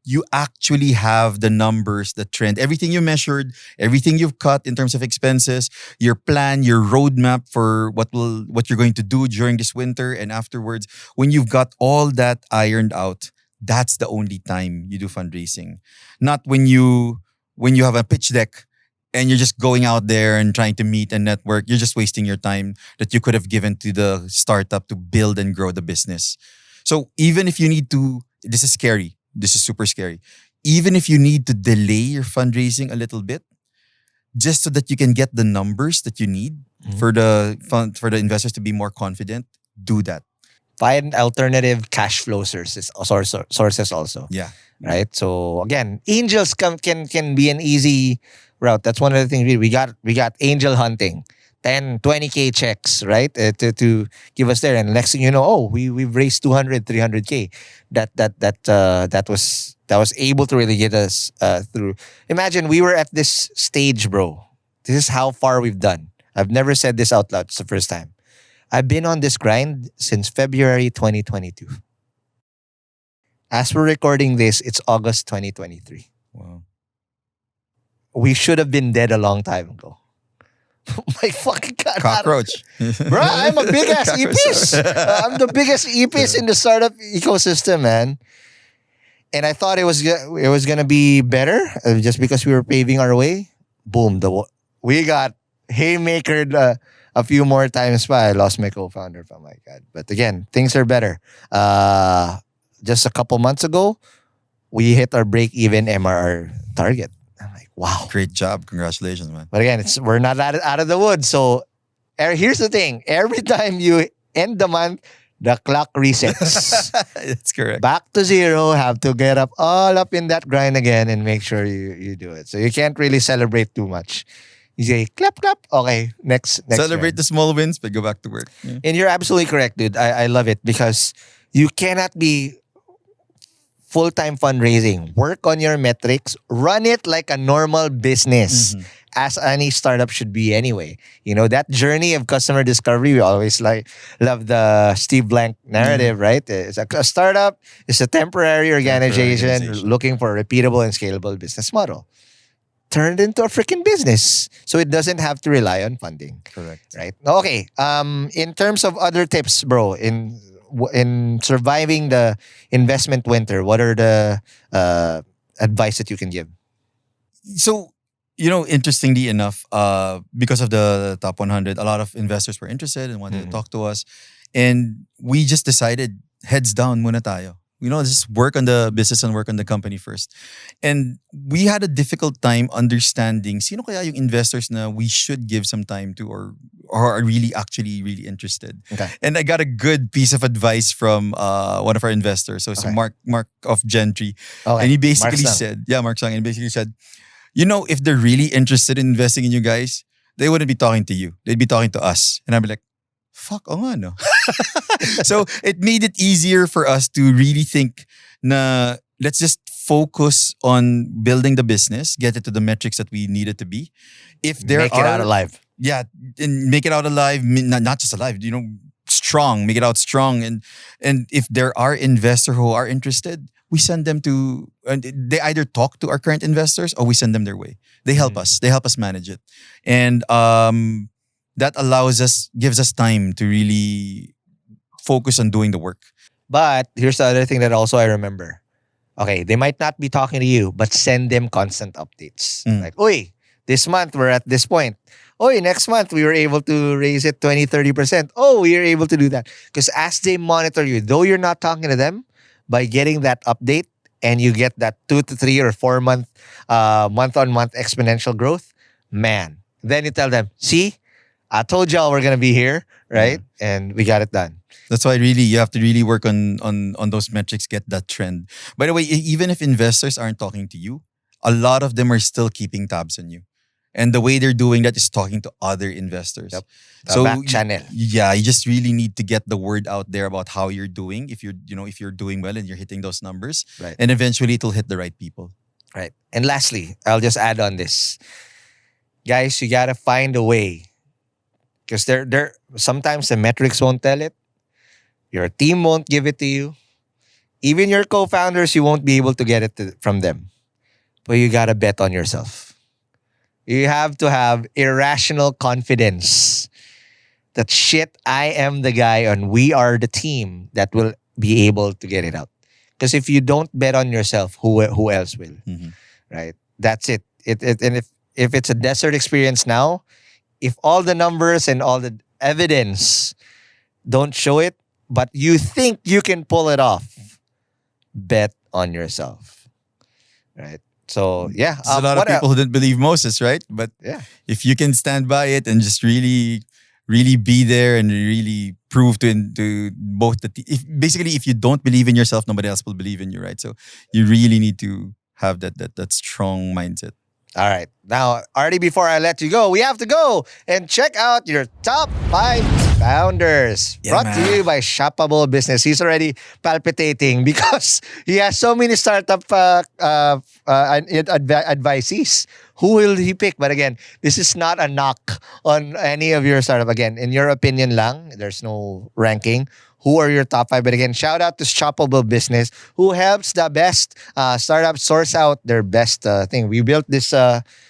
you actually have the numbers, the trend, everything you measured, everything you've cut in terms of expenses, your plan, your roadmap for what you're going to do during this winter and afterwards. When you've got all that ironed out, that's the only time you do fundraising. Not when you have a pitch deck and you're just going out there and trying to meet and network. You're just wasting your time that you could have given to the startup to build and grow the business. So even if you need to, this is scary. This is super scary. Even if you need to delay your fundraising a little bit, just so that you can get the numbers that you need for the investors to be more confident, do that. Find alternative cash flow sources also. Yeah. Right. So again, angels can be an easy route. That's one of the things we got angel hunting. 10, 20K checks, right? To give us there. And next thing you know, we've raised 200, 300K. That was able to really get us through. Imagine we were at this stage, bro. This is how far we've done. I've never said this out loud. It's the first time. I've been on this grind since February 2022. As we're recording this, it's August 2023. Wow. We should have been dead a long time ago. My fucking God. Cockroach. Bro, I'm a big ass EPIS. I'm the biggest EPIS in the startup ecosystem, man. And I thought it was gonna be better just because we were paving our way. Boom, we got haymakered a few more times. I lost my co-founder. Oh my God. But again, things are better. Just a couple months ago, we hit our break-even MRR target. I'm like, wow. Great job. Congratulations, man. But again, we're not out of the woods. So here's the thing. Every time you end the month, the clock resets. That's correct. Back to zero. Have to get all up in that grind again and make sure you do it. So you can't really celebrate too much. You say, clap, clap. Okay, next Celebrate round. the small wins, but go back to work. Yeah. And you're absolutely correct, dude. I love it because you cannot be full-time fundraising. Work on your metrics. Run it like a normal business, as any startup should be anyway. You know, that journey of customer discovery, we always love the Steve Blank narrative, right? It's a startup. It's a temporary organization looking for a repeatable and scalable business model. Turned into a freaking business. So it doesn't have to rely on funding. Correct. Right? Okay. In terms of other tips, bro, in surviving the investment winter, what are the advice that you can give? So, interestingly enough, because of the top 100, a lot of investors were interested and wanted to talk to us. And we just decided, heads down muna tayo. Just work on the business and work on the company first. And we had a difficult time understanding sino kaya yung investors na we should give some time to or are really actually really interested. Okay. And I got a good piece of advice from one of our investors. So Mark of Gentry. Okay. And he basically said, Mark Sang, and he basically said, if they're really interested in investing in you guys, they wouldn't be talking to you. They'd be talking to us. And I'd be like, fuck, oh nga, no. So it made it easier for us to really think na let's just focus on building the business, get it to the metrics that we need it to be. If there Make it out alive. Yeah, and make it out alive, not just alive, strong, make it out strong. And if there are investors who are interested, we send them to, and they either talk to our current investors or we send them their way. They help us. They help us manage it. And that gives us time to really focus on doing the work. But here's the other thing that also I remember. Okay, they might not be talking to you, but send them constant updates. Like, oi, this month we're at this point. Oi, next month we were able to raise it 20-30%. Oh, we are able to do that. Because as they monitor you, though you're not talking to them, by getting that update and you get that 2 to 3 or 4 month-on-month exponential growth, man. Then you tell them, see, I told y'all we're going to be here, right? And we got it done. That's why you have to really work on those metrics, get that trend. By the way, even if investors aren't talking to you, a lot of them are still keeping tabs on you. And the way they're doing that is talking to other investors. Yep. So back channel. Yeah, you just really need to get the word out there about how you're doing. If you're doing well and you're hitting those numbers, right. And eventually it'll hit the right people. Right. And lastly, I'll just add on this. Guys, you gotta find a way. Because there sometimes the metrics won't tell it. Your team won't give it to you. Even your co-founders, you won't be able to get it from them. But you gotta bet on yourself. You have to have irrational confidence that shit, I am the guy and we are the team that will be able to get it out. Because if you don't bet on yourself, who else will? Right? That's it. And if it's a desert experience now, if all the numbers and all the evidence don't show it, but you think you can pull it off, bet on yourself. Right? So, yeah. There's a lot of people who didn't believe Moses, right? But yeah, if you can stand by it and just really, really be there and really prove to both if you don't believe in yourself, nobody else will believe in you, right? So you really need to have that strong mindset. All right. Now, Artie, before I let you go, we have to go and check out your top 5 founders. Yeah, Brought to you by Shoppable Business. He's already palpitating because he has so many startup advisees. Who will he pick? But again, this is not a knock on any of your startup. Again, in your opinion lang, there's no ranking. Who are your top 5? But again, shout out to Shoppable Business, who helps the best startups source out their best thing. We built this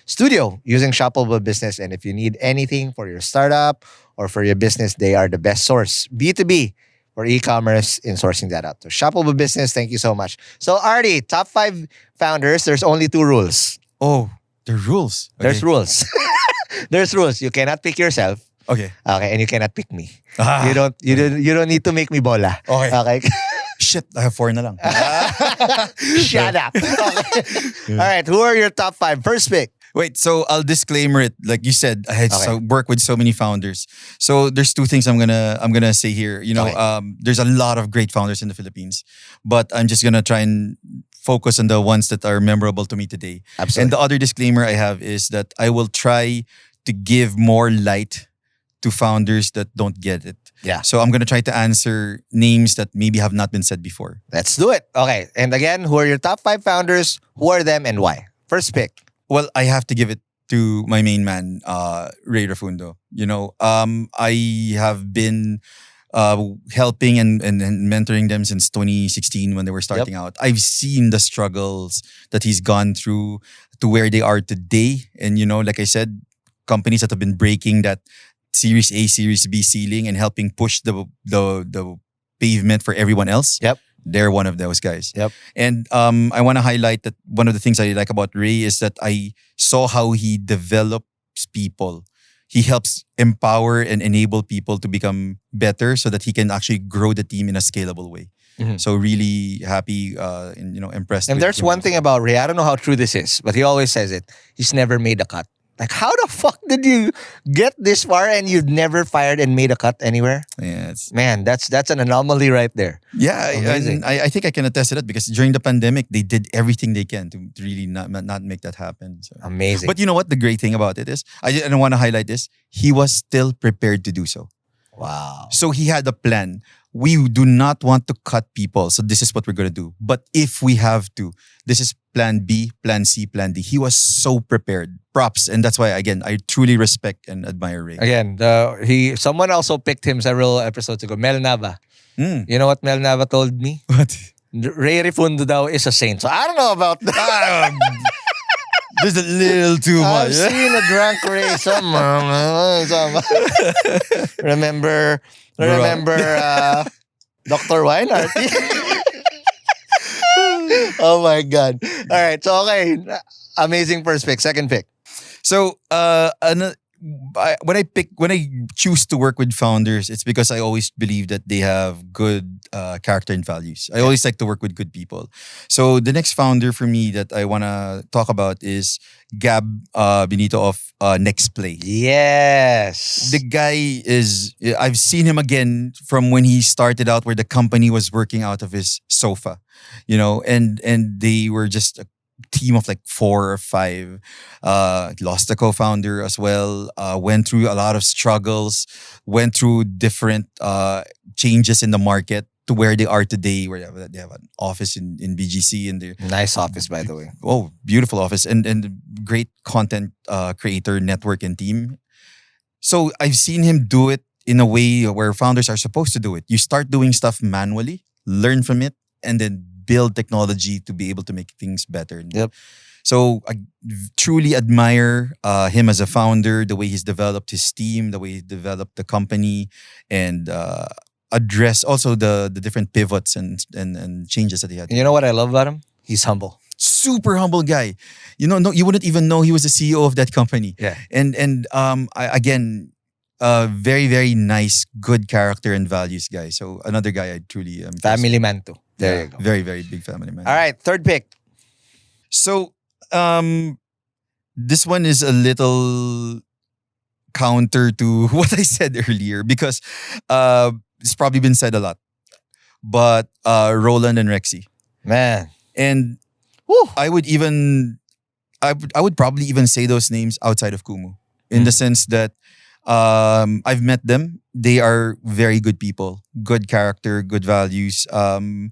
studio using Shoppable Business. And if you need anything for your startup or for your business, they are the best source. B2B for e-commerce in sourcing that out. So Shoppable Business, thank you so much. So Artie, top 5 founders, there's only 2 rules. Oh, there are rules. Okay. There's rules. There's rules. You cannot pick yourself. Okay. Okay, and you cannot pick me. You don't need to make me bola. Okay. Shit, I have 4 na lang. Shut up. Okay. All right, who are your top 5? First pick. Wait, so I'll disclaimer it. Like you said, I had worked with so many founders. So there's 2 things I'm gonna say here. There's a lot of great founders in the Philippines, but I'm just gonna try and focus on the ones that are memorable to me today. Absolutely. And the other disclaimer I have is that I will try to give more light to founders that don't get it. Yeah. So I'm gonna try to answer names that maybe have not been said before. Let's do it. Okay. And again, who are your top 5 founders? Who are them and why? First pick. Well, I have to give it to my main man, Ray Rafundo. I have been helping and mentoring them since 2016 when they were starting out. I've seen the struggles that he's gone through to where they are today. And, like I said, companies that have been breaking that Series A, Series B ceiling and helping push the pavement for everyone else. Yep. They're one of those guys. Yep. And I want to highlight that one of the things I like about Ray is that I saw how he develops people. He helps empower and enable people to become better so that he can actually grow the team in a scalable way. Mm-hmm. So really happy and impressed. And there's one thing about Ray, I don't know how true this is, but he always says it. He's never made a cut. Like, how the fuck did you get this far and you've never fired and made a cut anywhere? Yeah, Man, that's an anomaly right there. yeah, Amazing. and I think I can attest to that because during the pandemic, they did everything they can to really not make that happen. So. Amazing. But you know what? The great thing about it is, I don't want to highlight this. He was still prepared to do so. Wow. So he had a plan. We do not want to cut people, so this is what we're going to do. But if we have to, this is plan B, plan C, plan D. He was so prepared. Props. And that's why, again, I truly respect and admire Ray. Again, someone also picked him several episodes ago. Mel Nava. Mm. You know what Mel Nava told me? What? Ray Rifundo daw is a saint. So I don't know about that. There's a little too much. I've seen a drunk Ray somewhere. Remember Dr. Wine, Artie? Oh my God. All right. So, okay. Amazing first pick. Second pick. So, when I choose to work with founders, it's because I always believe that they have good character and values. I always like to work with good people. So the next founder for me that I want to talk about is Gab Benito of NextPay. Yes. The guy I've seen him again from when he started out where the company was working out of his sofa, and they were just a team of like 4 or 5. Lost a co-founder as well. Went through a lot of struggles. Went through different changes in the market to where they are today, where they have an office in BGC and they're nice office, by the way. Oh, beautiful office and great content creator network and team. So I've seen him do it in a way where founders are supposed to do it. You start doing stuff manually, learn from it, and then build technology to be able to make things better. Yep. So I truly admire him as a founder, the way he's developed his team, the way he developed the company, and address also the different pivots and changes that he had. You know what I love about him? He's humble. Super humble guy. You wouldn't even know he was the CEO of that company. Yeah. And again, very, very nice, good character and values guy. So another guy I truly am. Family man too. There you go. Very, very big family man. All right, third pick. So this one is a little counter to what I said earlier because it's probably been said a lot. But Roland and Rexy. Man. And whew, I would probably even say those names outside of Kumu. In the sense that I've met them. They are very good people, good character, good values. And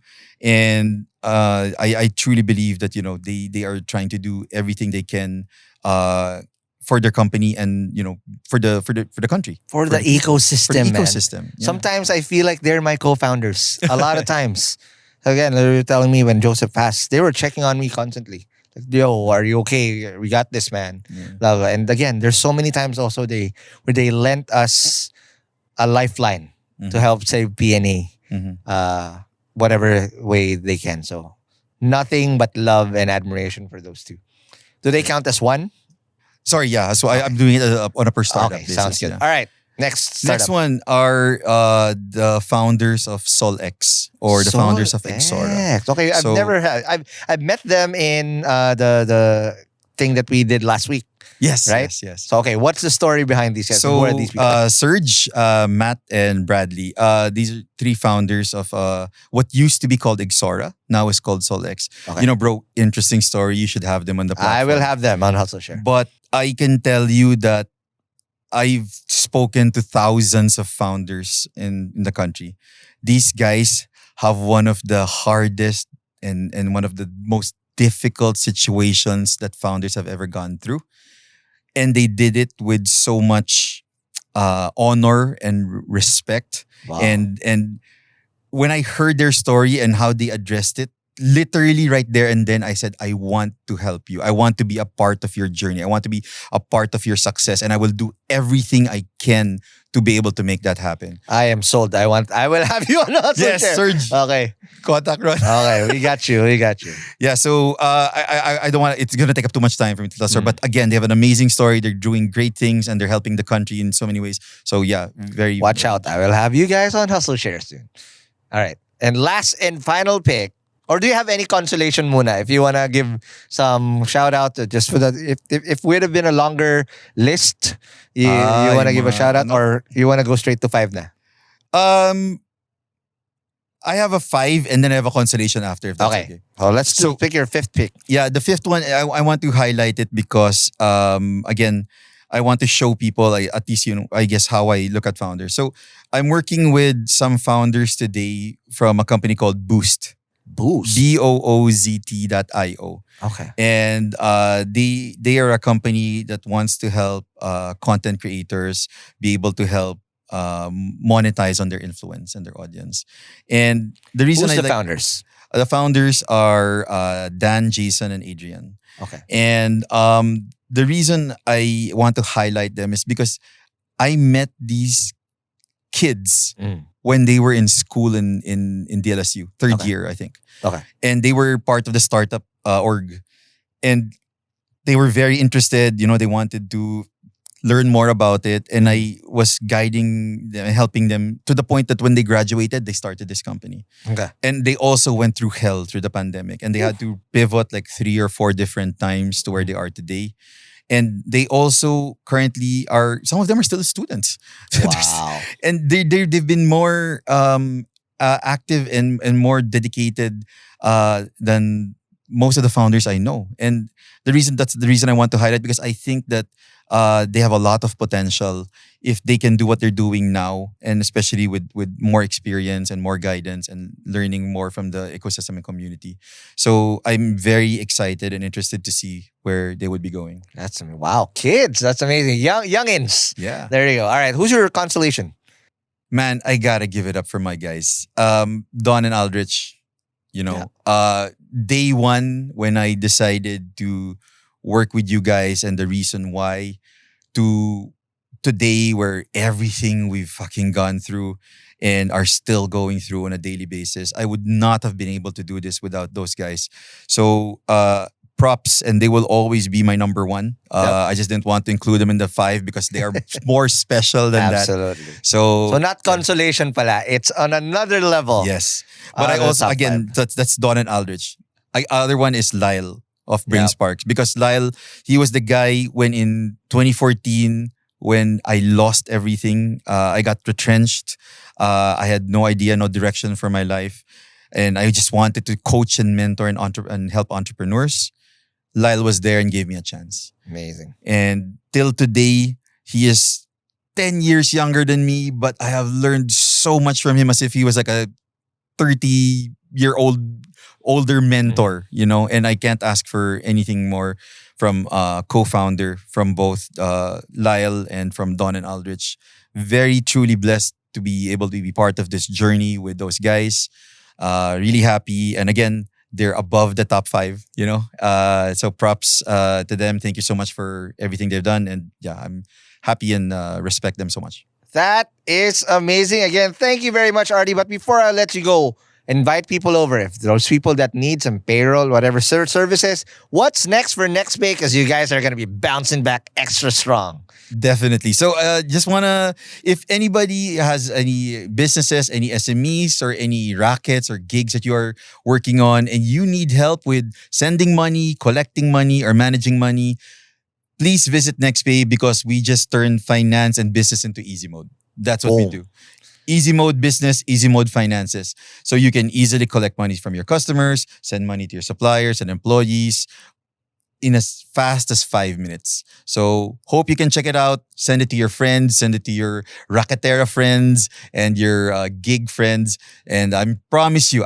I truly believe that, they are trying to do everything they can for their company and, for the country. For the ecosystem, For the man. ecosystem. Yeah. Sometimes I feel like they're my co-founders. A lot of times. Again, they were telling me when Joseph passed, they were checking on me constantly. Like, yo, are you okay? We got this, man. Yeah. Blah, blah. And again, there's so many times also where they lent us a lifeline to help save PNA, whatever way they can. So nothing but love and admiration for those two. Do they count as one? Sorry, yeah. So I'm doing it on a per startup Okay, basis. sounds good. Yeah. All right, next startup. Next one are the founders of SolX or the founders of Exora. Okay, I've met them in the thing that we did last week. Yes, right? yes. So okay, what's the story behind these guys? So Who are these people? Serge, Matt, and Bradley. These are 3 founders of what used to be called Exora, now is called SolX. Okay. Bro, interesting story. You should have them on the platform. I will have them on Hustleshare. But I can tell you that I've spoken to thousands of founders in the country. These guys have one of the hardest and one of the most difficult situations that founders have ever gone through. And they did it with so much honor and respect. Wow. And when I heard their story and how they addressed it, literally right there and then I said, I want to help you. I want to be a part of your journey. I want to be a part of your success. And I will do everything I can to be able to make that happen. I am sold. I will have you on Hustleshare. Yes, Serge. Okay. Contact Ron. Okay, we got you. Yeah, so I don't want, it's going to take up too much time for me to tell the story. But again, they have an amazing story. They're doing great things and they're helping the country in so many ways. So yeah, Watch out. I will have you guys on Hustleshare soon. All right. And last and final pick. Or do you have any consolation muna? If you want to give some shout out just for that, if we'd have been a longer list, you want to give a shout out or you want to go straight to 5 na? I have a 5 and then I have a consolation after, if that's okay. Well, let's pick your 5th pick. Yeah, the 5th one, I want to highlight it because, again, I want to show people, at least, I guess, how I look at founders. So I'm working with some founders today from a company called Boost. BOOZT.io. Okay. And they are a company that wants to help content creators be able to help monetize on their influence and their audience. And the reason Who's the founders? The founders are Dan, Jason, and Adrian. Okay. And the reason I want to highlight them is because I met these kids when they were in school in DLSU, third year, I think. Okay. And they were part of the startup org. And they were very interested. They wanted to learn more about it. And I was guiding them, helping them to the point that when they graduated, they started this company. Okay. And they also went through hell through the pandemic. And they had to pivot like 3 or 4 different times to where they are today. And they also currently some of them are still students. Wow. And they've been more active and more dedicated than most of the founders I know. And that's the reason I want to highlight, because I think that they have a lot of potential if they can do what they're doing now, and especially with more experience and more guidance and learning more from the ecosystem and community. So I'm very excited and interested to see where they would be going. Wow, kids, that's amazing. Youngins. Yeah. There you go. All right, who's your consolation? Man, I gotta give it up for my guys. Don and Aldrich, day one when I decided to work with you guys and the reason why, to today where everything we've fucking gone through and are still going through on a daily basis. I would not have been able to do this without those guys. So props, and they will always be my number one. I just didn't want to include them in the 5 because they are more special than Absolutely. that. So not consolation pala. It's on another level. Yes. But I also, again, that's Don and Aldrich. Other one is Lyle of Brain Sparks, because Lyle, he was the guy when in 2014, when I lost everything, I got retrenched. I had no idea, no direction for my life. And I just wanted to coach and mentor and help entrepreneurs. Lyle was there and gave me a chance. Amazing. And till today, he is 10 years younger than me, but I have learned so much from him as if he was like a 30-year-old older mentor, and I can't ask for anything more from co-founder from both Lyle and from Don and Aldrich. Very truly blessed to be able to be part of this journey with those guys. Really happy. And again, they're above the top 5, so props to them. Thank you so much for everything they've done. And yeah, I'm happy and respect them so much. That is amazing. Again, thank you very much, Artie. But before I let you go, invite people over. If those people that need some payroll, whatever services, what's next for NextPay? Because you guys are going to be bouncing back extra strong. Definitely. So just want to, if anybody has any businesses, any SMEs or any rackets or gigs that you are working on and you need help with sending money, collecting money, or managing money, please visit NextPay, because we just turn finance and business into easy mode. That's what we do. Easy mode business, easy mode finances. So you can easily collect money from your customers, send money to your suppliers and employees in as fast as 5 minutes. So hope you can check it out. Send it to your friends, send it to your Racketera friends and your gig friends. And I promise you,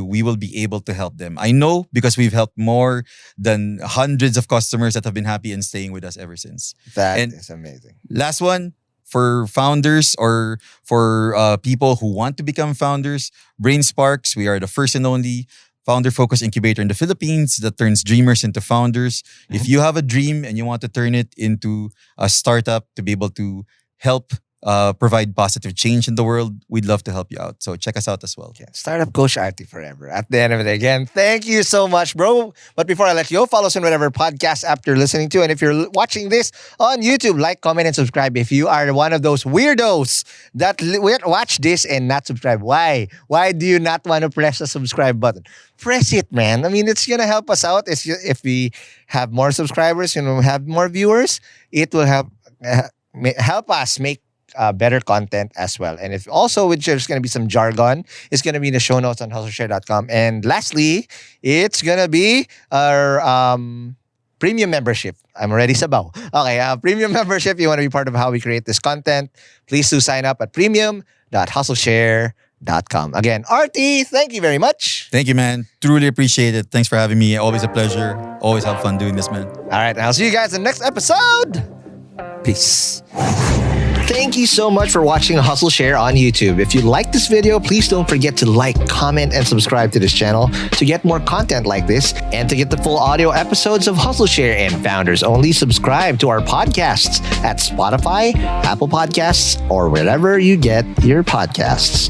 we will be able to help them. I know, because we've helped more than hundreds of customers that have been happy and staying with us ever since. That is amazing. Last one, for founders or for people who want to become founders, Brain Sparks, we are the first and only founder-focused incubator in the Philippines that turns dreamers into founders. If you have a dream and you want to turn it into a startup to be able to help provide positive change in the world, we'd love to help you out. So check us out as well. Yeah, Startup Coach Artie forever. At the end of it, again, thank you so much, bro. But before I let you go, follow us on whatever podcast app you're listening to. And if you're watching this on YouTube, like, comment, and subscribe. If you are one of those weirdos that watch this and not subscribe, why? Why do you not want to press the subscribe button? Press it, man. I mean, it's going to help us out. If we have more subscribers and we have more viewers, it will help us make better content as well. And if also, which there's going to be some jargon, it's going to be in the show notes on hustleshare.com. And lastly, it's going to be our premium membership. I'm already sabaw. Okay, premium membership. You want to be part of how we create this content, please do sign up at premium.hustleshare.com. Again, Artie, thank you very much. Thank you, man. Truly appreciate it. Thanks for having me. Always a pleasure. Always have fun doing this, man. All right, and I'll see you guys in the next episode. Peace. Thank you so much for watching Hustleshare on YouTube. If you like this video, please don't forget to like, comment, and subscribe to this channel to get more content like this. And to get the full audio episodes of Hustleshare and Founders Only, subscribe to our podcasts at Spotify, Apple Podcasts, or wherever you get your podcasts.